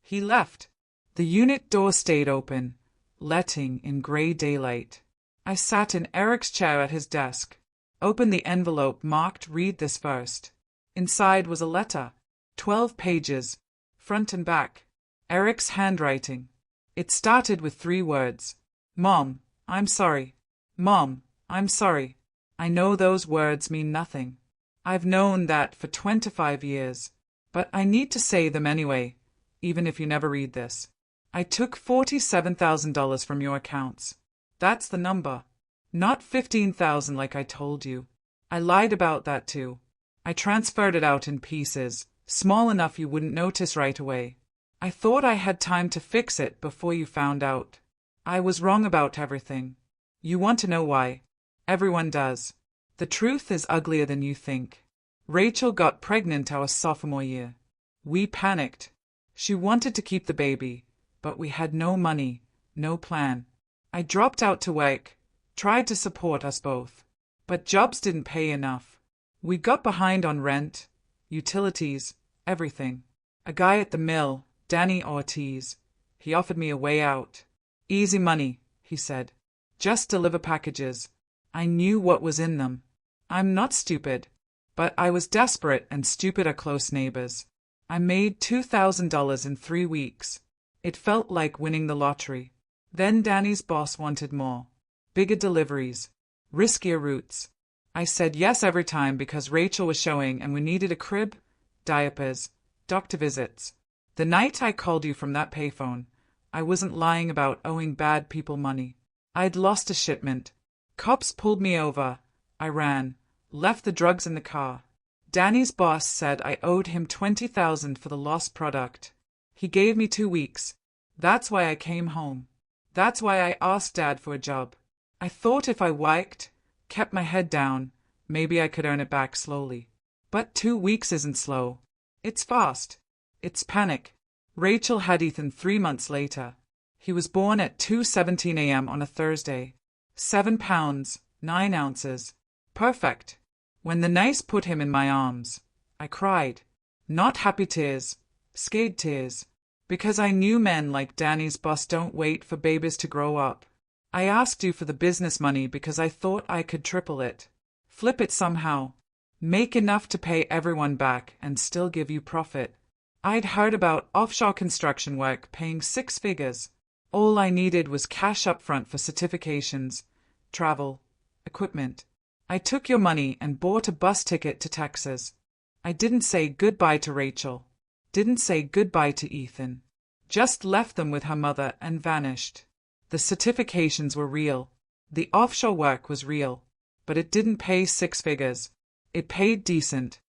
He left. The unit door stayed open, letting in gray daylight. I sat in Eric's chair at his desk. Opened the envelope marked "Read this first." Inside was a letter. 12 pages. Front and back. Eric's handwriting. It started with 3 words. "Mom, I'm sorry. Mom, I'm sorry." I know those words mean nothing. I've known that for 25 years. But I need to say them anyway, even if you never read this. I took $47,000 from your accounts. That's the number. Not 15,000 like I told you. I lied about that too. I transferred it out in pieces, small enough you wouldn't notice right away. I thought I had time to fix it before you found out. I was wrong about everything. You want to know why? Everyone does. The truth is uglier than you think. Rachel got pregnant our sophomore year. We panicked. She wanted to keep the baby, but we had no money, no plan. I dropped out to work, tried to support us both. But jobs didn't pay enough. We got behind on rent, utilities, everything. A guy at the mill, Danny Ortiz, he offered me a way out. Easy money, he said. Just deliver packages. I knew what was in them. I'm not stupid. But I was desperate, and stupid are close neighbors. I made $2,000 in 3 weeks. It felt like winning the lottery. Then Danny's boss wanted more. Bigger deliveries. Riskier routes. I said yes every time because Rachel was showing and we needed a crib, diapers, doctor visits. The night I called you from that payphone, I wasn't lying about owing bad people money. I'd lost a shipment. Cops pulled me over. I ran, left the drugs in the car. Danny's boss said I owed him $20,000 for the lost product. He gave me 2 weeks. That's why I came home. That's why I asked Dad for a job. I thought if I worked, kept my head down, maybe I could earn it back slowly. But 2 weeks isn't slow. It's fast. It's panic. Rachel had Ethan 3 months later. He was born at 2:17 a.m. on a Thursday. 7 pounds, 9 ounces. Perfect. When the nurse put him in my arms, I cried. Not happy tears, scared tears. Because I knew men like Danny's boss don't wait for babies to grow up. I asked you for the business money because I thought I could triple it. Flip it somehow. Make enough to pay everyone back and still give you profit. I'd heard about offshore construction work paying 6 figures. All I needed was cash up front for certifications, travel, equipment. I took your money and bought a bus ticket to Texas. I didn't say goodbye to Rachel. Didn't say goodbye to Ethan. Just left them with her mother and vanished. The certifications were real. The offshore work was real. But it didn't pay 6 figures. It paid decent.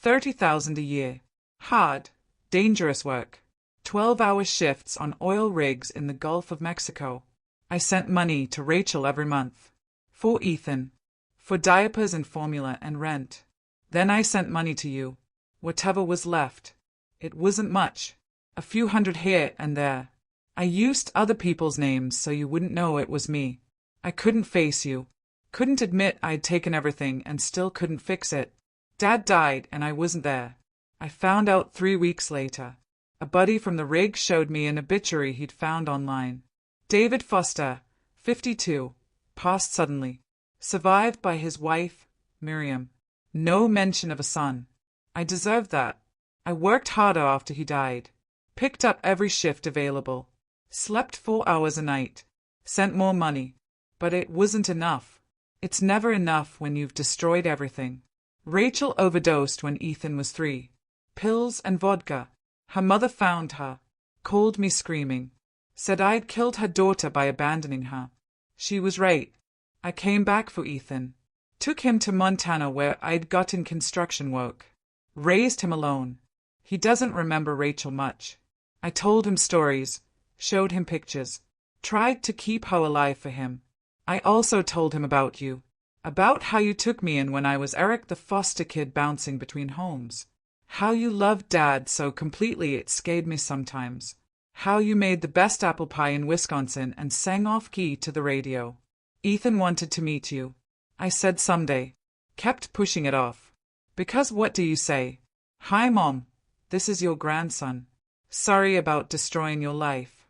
$30,000 a year. Hard, dangerous work. 12-hour shifts on oil rigs in the Gulf of Mexico. I sent money to Rachel every month. For Ethan. For diapers and formula and rent. Then I sent money to you. Whatever was left. It wasn't much. A few hundred here and there. I used other people's names so you wouldn't know it was me. I couldn't face you. Couldn't admit I'd taken everything and still couldn't fix it. Dad died and I wasn't there. I found out 3 weeks later. A buddy from the rig showed me an obituary he'd found online. David Foster, 52, passed suddenly. Survived by his wife, Miriam. No mention of a son. I deserved that. I worked harder after he died. Picked up every shift available. Slept 4 hours a night. Sent more money. But it wasn't enough. It's never enough when you've destroyed everything. Rachel overdosed when Ethan was 3. Pills and vodka. Her mother found her. Called me screaming. Said I'd killed her daughter by abandoning her. She was right. I came back for Ethan. Took him to Montana where I'd gotten construction work. Raised him alone. He doesn't remember Rachel much. I told him stories. Showed him pictures. Tried to keep her alive for him. I also told him about you. About how you took me in when I was Eric the foster kid bouncing between homes. How you loved Dad so completely it scared me sometimes. How you made the best apple pie in Wisconsin and sang off-key to the radio. Ethan wanted to meet you. I said someday. Kept pushing it off. Because what do you say? Hi, Mom. This is your grandson. Sorry about destroying your life.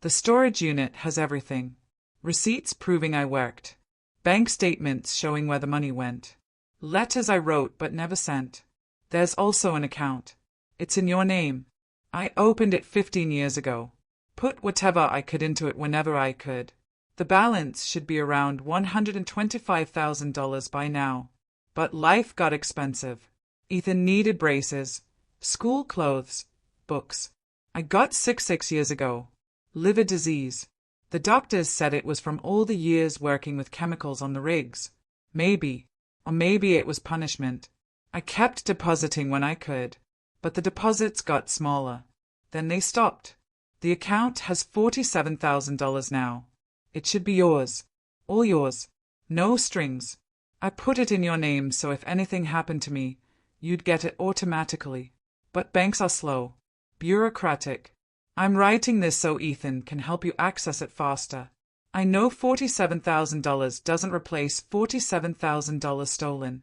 The storage unit has everything. Receipts proving I worked. Bank statements showing where the money went. Letters I wrote but never sent. There's also an account. It's in your name. I opened it 15 years ago. Put whatever I could into it whenever I could. The balance should be around $125,000 by now. But life got expensive. Ethan needed braces, school clothes, books. I got sick 6 years ago. Liver disease. The doctors said it was from all the years working with chemicals on the rigs. Maybe. Or maybe it was punishment. I kept depositing when I could. But the deposits got smaller. Then they stopped. The account has $47,000 now. It should be yours. All yours. No strings. I put it in your name so if anything happened to me, you'd get it automatically. But banks are slow. Bureaucratic. I'm writing this so Ethan can help you access it faster. I know $47,000 doesn't replace $47,000 stolen.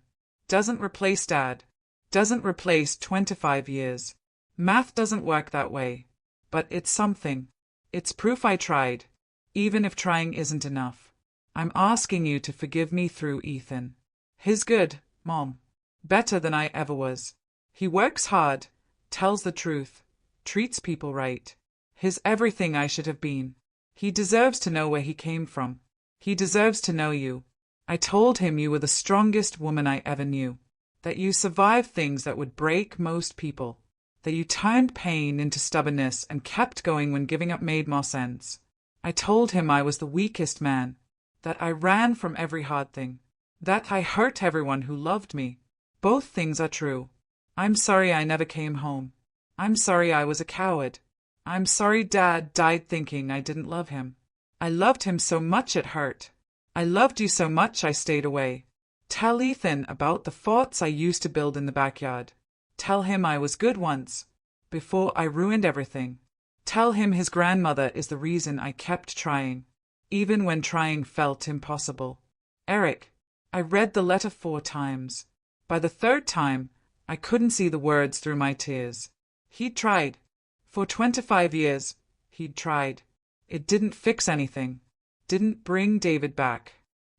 Doesn't replace Dad. Doesn't replace 25 years. Math doesn't work that way. But it's something. It's proof I tried. Even if trying isn't enough. I'm asking you to forgive me through Ethan. He's good, Mom. Better than I ever was. He works hard, tells the truth, treats people right. He's everything I should have been. He deserves to know where he came from. He deserves to know you. I told him you were the strongest woman I ever knew. That you survived things that would break most people. That you turned pain into stubbornness and kept going when giving up made more sense. I told him I was the weakest man. That I ran from every hard thing. That I hurt everyone who loved me. Both things are true. I'm sorry I never came home. I'm sorry I was a coward. I'm sorry Dad died thinking I didn't love him. I loved him so much it hurt. I loved you so much I stayed away. Tell Ethan about the forts I used to build in the backyard. Tell him I was good once, before I ruined everything. Tell him his grandmother is the reason I kept trying, even when trying felt impossible. Eric, I read the letter 4 times. By the 3rd time, I couldn't see the words through my tears. He'd tried. For 25 years, he'd tried. It didn't fix anything. Didn't bring David back.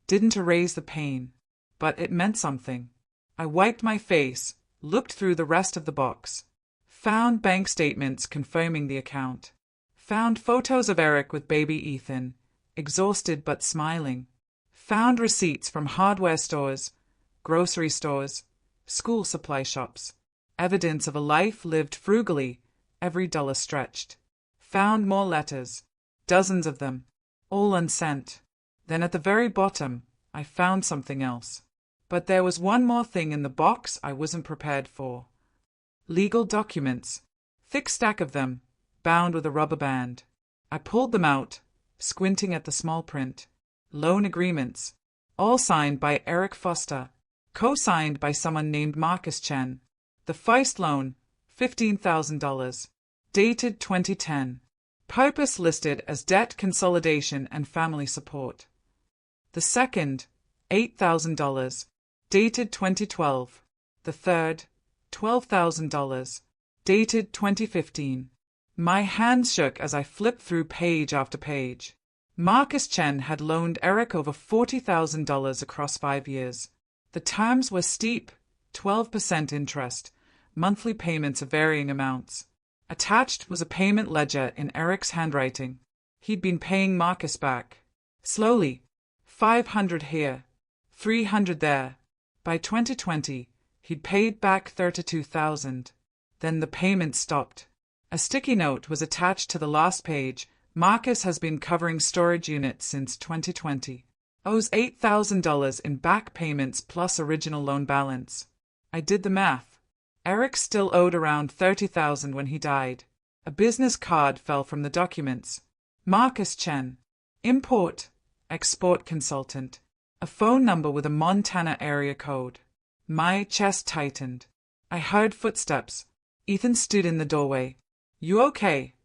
Didn't erase the pain. But it meant something. I wiped my face, looked through the rest of the box. Found bank statements confirming the account. Found photos of Eric with baby Ethan, exhausted but smiling. Found receipts from hardware stores, grocery stores, school supply shops. Evidence of a life lived frugally, every dollar stretched. Found more letters, dozens of them, all unsent. Then at the very bottom, I found something else. But there was one more thing in the box I wasn't prepared for. Legal documents. Thick stack of them, bound with a rubber band. I pulled them out, squinting at the small print. Loan agreements. All signed by Eric Foster. Co-signed by someone named Marcus Chen. The first loan, $15,000. Dated 2010. Purpose listed as debt consolidation and family support. The second, $8,000. Dated 2012. The third, $12,000. Dated 2015. My hands shook as I flipped through page after page. Marcus Chen had loaned Eric over $40,000 across 5 years. The terms were steep, 12% interest, monthly payments of varying amounts. Attached was a payment ledger in Eric's handwriting. He'd been paying Marcus back. Slowly. 500 here, 300 there. By 2020, he'd paid back $32,000. Then the payment stopped. A sticky note was attached to the last page. Marcus has been covering storage units since 2020. Owes $8,000 in back payments plus original loan balance. I did the math. Eric still owed around $30,000 when he died. A business card fell from the documents. Marcus Chen. Import, export consultant. A phone number with a Montana area code. My chest tightened. I heard footsteps. Ethan stood in the doorway. You okay?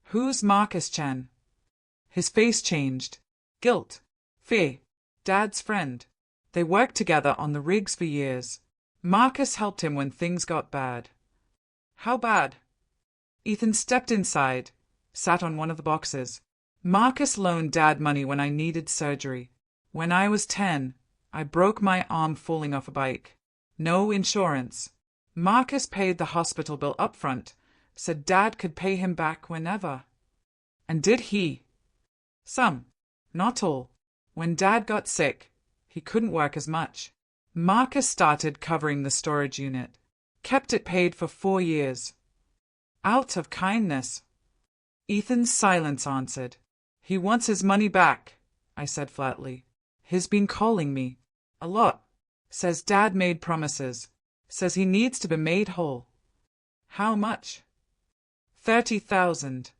Who's Marcus Chen? His face changed. Guilt. Fear. Dad's friend. They worked together on the rigs for years. Marcus helped him when things got bad. How bad? Ethan stepped inside, sat on one of the boxes. Marcus loaned Dad money when I needed surgery. When I was 10, I broke my arm falling off a bike. No insurance. Marcus paid the hospital bill up front, said Dad could pay him back whenever. And did he? Some. Not all. When Dad got sick, he couldn't work as much. Marcus started covering the storage unit. Kept it paid for 4 years. Out of kindness. Ethan's silence answered. He wants his money back, I said flatly. He's been calling me. A lot. Says Dad made promises. Says he needs to be made whole. How much? 30,000.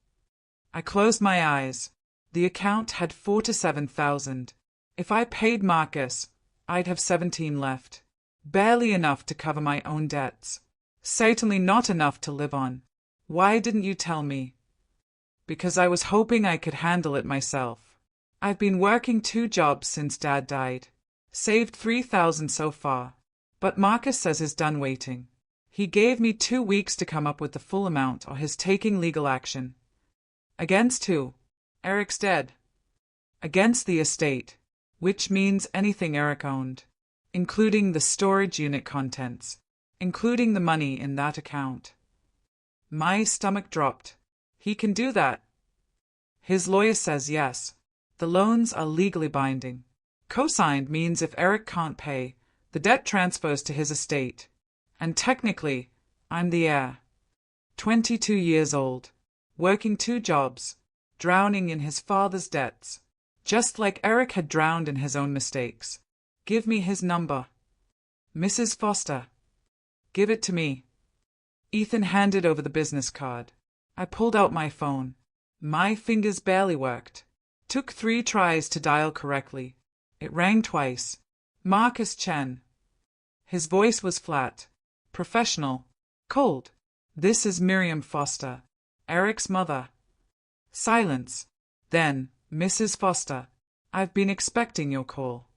I closed my eyes. The account had 47,000. If I paid Marcus, I'd have 17 left. Barely enough to cover my own debts. Certainly not enough to live on. Why didn't you tell me? Because I was hoping I could handle it myself. I've been working 2 jobs since Dad died. Saved $3,000 so far. But Marcus says he's done waiting. He gave me 2 weeks to come up with the full amount or he's taking legal action. Against who? Eric's dead. Against the estate, which means anything Eric owned, including the storage unit contents, including the money in that account. My stomach dropped. He can do that. His lawyer says yes. The loans are legally binding. Co-signed means if Eric can't pay, the debt transfers to his estate. And technically, I'm the heir. 22 years old, working 2 jobs, drowning in his father's debts, just like Eric had drowned in his own mistakes. Give me his number. Mrs. Foster. Give it to me. Ethan handed over the business card. I pulled out my phone. My fingers barely worked. Took 3 tries to dial correctly. It rang twice. Marcus Chen. His voice was flat, professional, cold. This is Miriam Foster, Eric's mother. Silence. Then, Mrs. Foster, I've been expecting your call.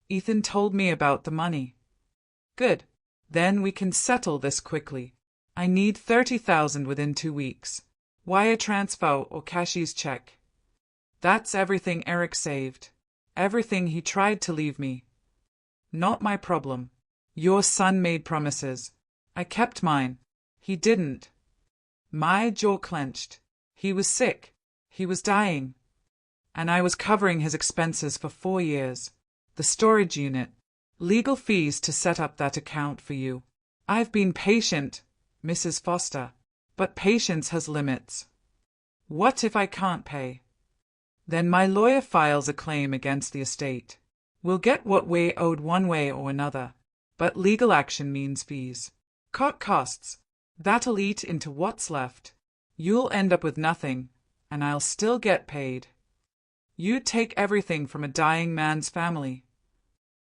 Ethan told me about the money. Good. Then we can settle this quickly. I need $30,000 within 2 weeks. Wire transfer or cashier's check. That's everything Eric saved. Everything he tried to leave me. Not my problem. Your son made promises. I kept mine. He didn't. My jaw clenched. He was sick. He was dying. And I was covering his expenses for 4 years. The storage unit. Legal fees to set up that account for you. I've been patient, Mrs. Foster. But patience has limits. What if I can't pay? Then my lawyer files a claim against the estate. We'll get what we're owed one way or another. But legal action means fees. Court costs. That'll eat into what's left. You'll end up with nothing, and I'll still get paid. You take everything from a dying man's family.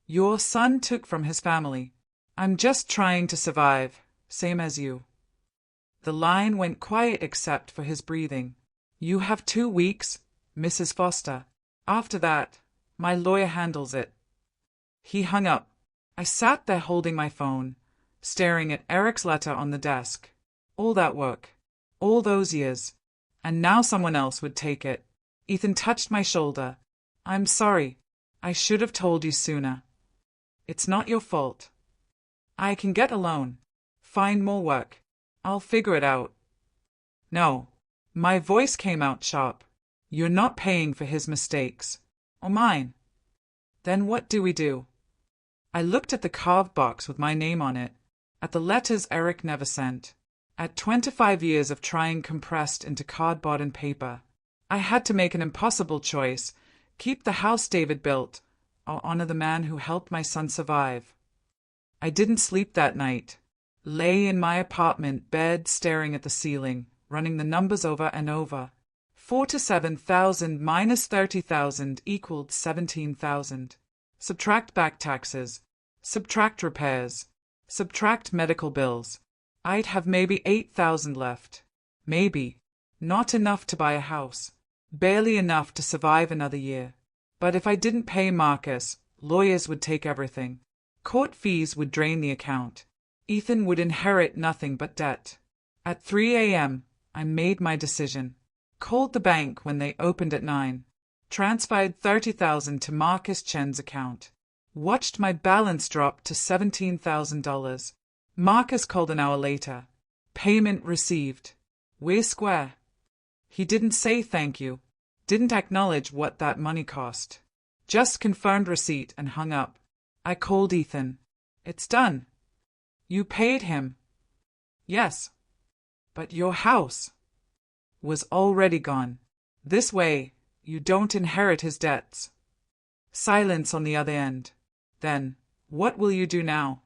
Your son took from his family. I'm just trying to survive, same as you. The line went quiet except for his breathing. You have 2 weeks, Mrs. Foster. After that, my lawyer handles it. He hung up. I sat there holding my phone, staring at Eric's letter on the desk. All that work. All those years. And now someone else would take it. Ethan touched my shoulder. I'm sorry. I should have told you sooner. It's not your fault. I can get a loan. Find more work. I'll figure it out. No. My voice came out sharp. You're not paying for his mistakes. Or mine. Then what do we do? I looked at the carved box with my name on it, at the letters Eric never sent, at 25 years of trying compressed into cardboard and paper. I had to make an impossible choice, keep the house David built, or honor the man who helped my son survive. I didn't sleep that night. Lay in my apartment bed staring at the ceiling, running the numbers over and over. 47,000 minus 30,000 equaled 17,000. Subtract back taxes. Subtract repairs. Subtract medical bills. I'd have maybe 8,000 left. Maybe. Not enough to buy a house. Barely enough to survive another year. But if I didn't pay Marcus, lawyers would take everything. Court fees would drain the account. Ethan would inherit nothing but debt. At 3 a.m., I made my decision. Called the bank when they opened at 9. Transferred $30,000 to Marcus Chen's account. Watched my balance drop to $17,000. Marcus called an hour later. Payment received. We're square. He didn't say thank you. Didn't acknowledge what that money cost. Just confirmed receipt and hung up. I called Ethan. It's done. You paid him. Yes. But your house was already gone. This way, you don't inherit his debts. Silence on the other end. Then, what will you do now?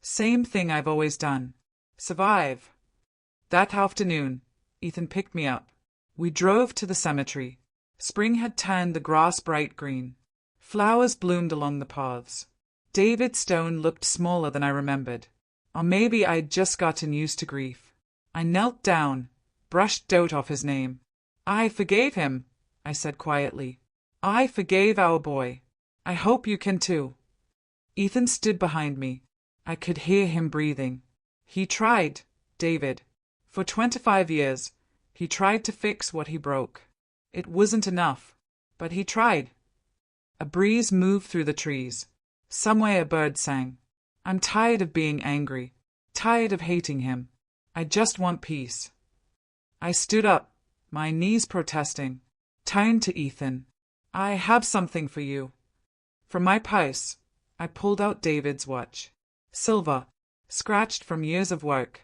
Same thing I've always done. Survive. That afternoon, Ethan picked me up. We drove to the cemetery. Spring had turned the grass bright green. Flowers bloomed along the paths. David Stone looked smaller than I remembered. Or maybe I'd just gotten used to grief. I knelt down, brushed dirt off his name. I forgave him, I said quietly. I forgave our boy. I hope you can too. Ethan stood behind me. I could hear him breathing. He tried, David. For 25 years, he tried to fix what he broke. It wasn't enough, but he tried. A breeze moved through the trees. Somewhere a bird sang. I'm tired of being angry, tired of hating him. I just want peace. I stood up, my knees protesting, turned to Ethan. I have something for you. From my purse, I pulled out David's watch. Silver, scratched from years of work.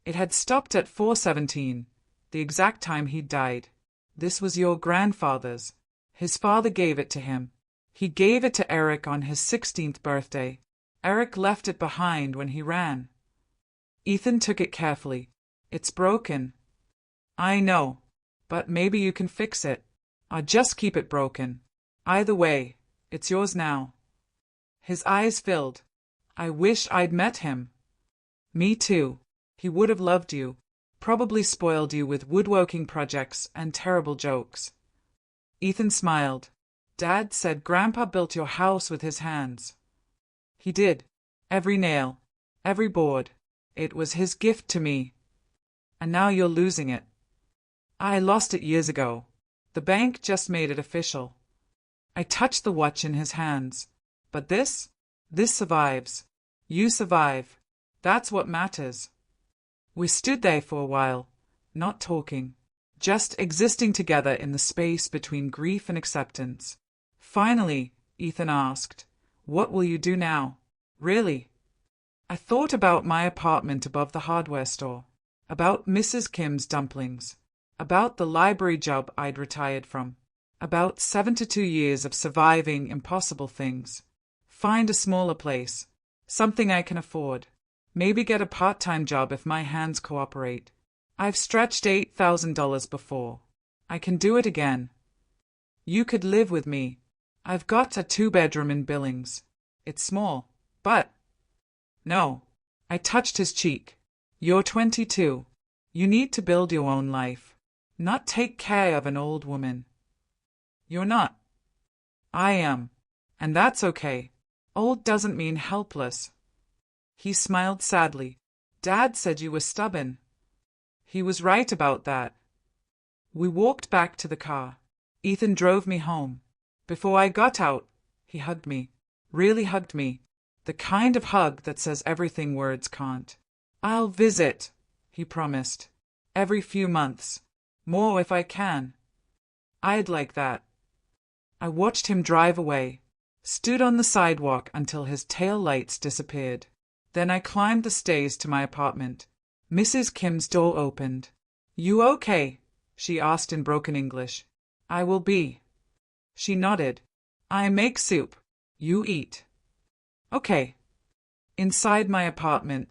It had stopped at 4:17, the exact time he'd died. This was your grandfather's. His father gave it to him. He gave it to Eric on his 16th birthday. Eric left it behind when he ran. Ethan took it carefully. It's broken. I know, but maybe you can fix it. Or just keep it broken. Either way, it's yours now. His eyes filled. I wish I'd met him. Me too. He would have loved you. Probably spoiled you with woodworking projects and terrible jokes. Ethan smiled. Dad said Grandpa built your house with his hands. He did. Every nail, every board. It was his gift to me. And now you're losing it. I lost it years ago. The bank just made it official. I touched the watch in his hands. But this survives. You survive. That's what matters. We stood there for a while, not talking, just existing together in the space between grief and acceptance. Finally, Ethan asked, "What will you do now? Really?" I thought about my apartment above the hardware store, about Mrs. Kim's dumplings, about the library job I'd retired from, about 72 years of surviving impossible things. Find a smaller place, something I can afford. Maybe get a part-time job if my hands cooperate. I've stretched $8,000 before. I can do it again. You could live with me. I've got a 2-bedroom in Billings. It's small, but... No. I touched his cheek. You're 22. You need to build your own life, not take care of an old woman. You're not. I am. And that's okay. Old doesn't mean helpless. He smiled sadly. Dad said you were stubborn. He was right about that. We walked back to the car. Ethan drove me home. Before I got out, he hugged me. Really hugged me. The kind of hug that says everything words can't. I'll visit, he promised. Every few months. More if I can. I'd like that. I watched him drive away. Stood on the sidewalk until his tail lights disappeared. Then I climbed the stairs to my apartment. Mrs. Kim's door opened. You okay? She asked in broken English. I will be. She nodded. I make soup. You eat. Okay. Inside my apartment,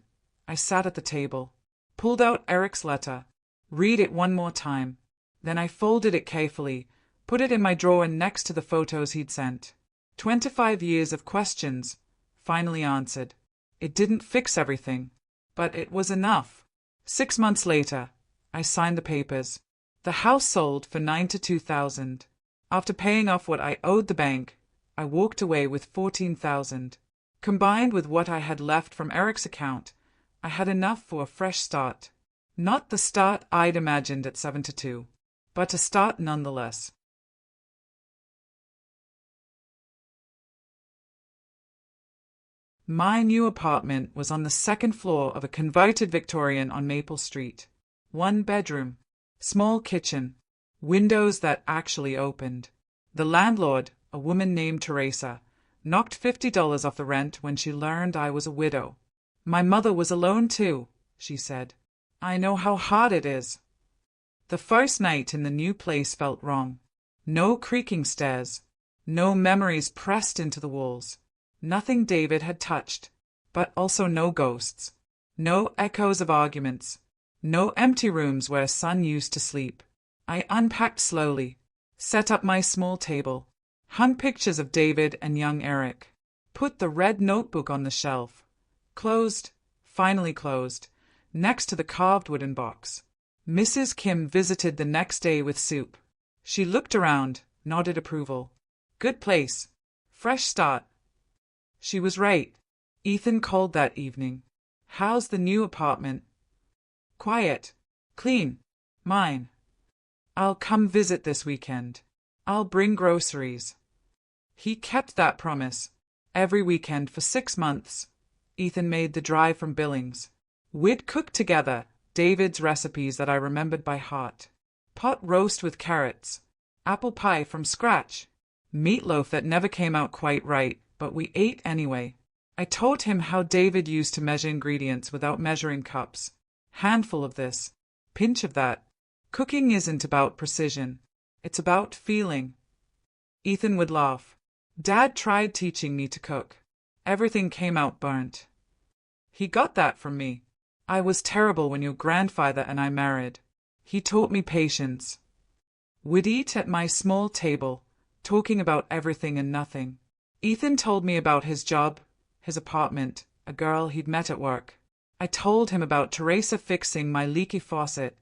I sat at the table, pulled out Eric's letter, read it one more time. Then I folded it carefully, put it in my drawer next to the photos he'd sent. 25 years of questions, finally answered. It didn't fix everything, but it was enough. 6 months later, I signed the papers. The house sold for $92,000. After paying off what I owed the bank, I walked away with $14,000. Combined with what I had left from Eric's account, I had enough for a fresh start. Not the start I'd imagined at 72, but a start nonetheless. My new apartment was on the second floor of a converted Victorian on Maple Street. 1 bedroom, small kitchen, windows that actually opened. The landlord, a woman named Teresa, knocked $50 off the rent when she learned I was a widow. My mother was alone too, she said. I know how hard it is. The first night in the new place felt wrong. No creaking stairs, no memories pressed into the walls. Nothing David had touched, but also no ghosts, no echoes of arguments, no empty rooms where son used to sleep. I unpacked slowly, set up my small table, Hung pictures of David and young Eric. Put the red notebook on the shelf. Closed, finally closed, next to the carved wooden box. Mrs. Kim visited the next day with soup. She looked around, nodded approval. Good place. Fresh start. She was right. Ethan called that evening. How's the new apartment? Quiet. Clean. Mine. I'll come visit this weekend. I'll bring groceries. He kept that promise. Every weekend for 6 months, Ethan made the drive from Billings. We'd cook together, David's recipes that I remembered by heart. Pot roast with carrots, apple pie from scratch, meatloaf that never came out quite right, but we ate anyway. I taught him how David used to measure ingredients without measuring cups. Handful of this, pinch of that. Cooking isn't about precision. It's about feeling. Ethan would laugh. Dad tried teaching me to cook. Everything came out burnt. He got that from me. I was terrible when your grandfather and I married. He taught me patience. We'd eat at my small table, talking about everything and nothing. Ethan told me about his job, his apartment, a girl he'd met at work. I told him about Teresa fixing my leaky faucet,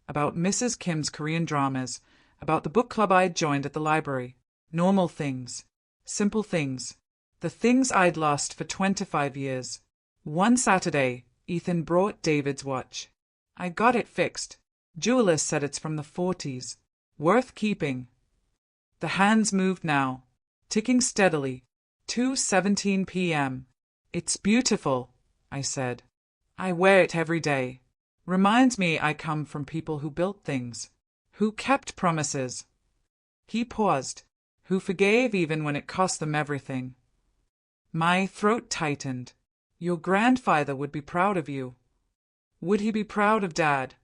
about Mrs. Kim's Korean dramas, about the book club I'd joined at the library. Normal things. Simple things. The things I'd lost for 25 years. One Saturday, Ethan brought David's watch. I got it fixed. Jeweler said it's from the 40s. Worth keeping. The hands moved now, ticking steadily. 2:17 p.m. It's beautiful, I said. I wear it every day. Reminds me I come from people who built things, who kept promises. He paused, who forgave even when it cost them everything. My throat tightened. Your grandfather would be proud of you. Would he be proud of Dad?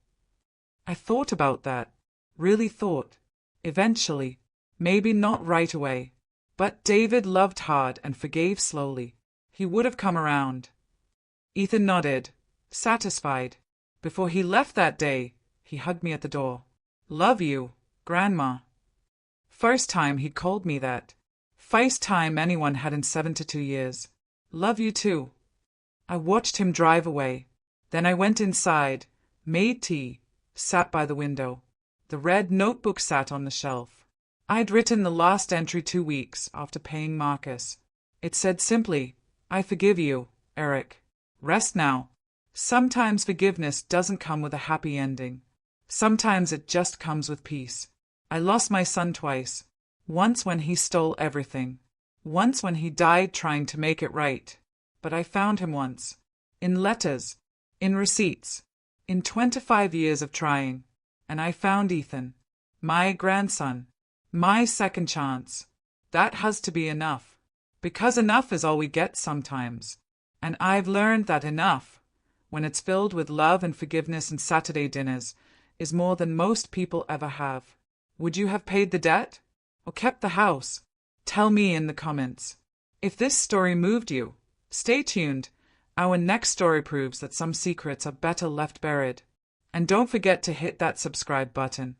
I thought about that, really thought. Eventually, maybe not right away. But David loved hard and forgave slowly. He would have come around. Ethan nodded, satisfied. Before he left that day, he hugged me at the door. Love you, Grandma. First time he called me that. First time anyone had in 72 years. Love you too. I watched him drive away. Then I went inside, made tea, sat by the window. The red notebook sat on the shelf. I'd written the last entry 2 weeks after paying Marcus. It said simply, I forgive you, Eric. Rest now. Sometimes forgiveness doesn't come with a happy ending. Sometimes it just comes with peace. I lost my son twice. Once when he stole everything. Once when he died trying to make it right. But I found him once. In letters. In receipts. In 25 years of trying. And I found Ethan. My grandson. My second chance. That has to be enough. Because enough is all we get sometimes. And I've learned that enough, when it's filled with love and forgiveness and Saturday dinners, is more than most people ever have. Would you have paid the debt? Or kept the house? Tell me in the comments. If this story moved you, stay tuned. Our next story proves that some secrets are better left buried. And don't forget to hit that subscribe button.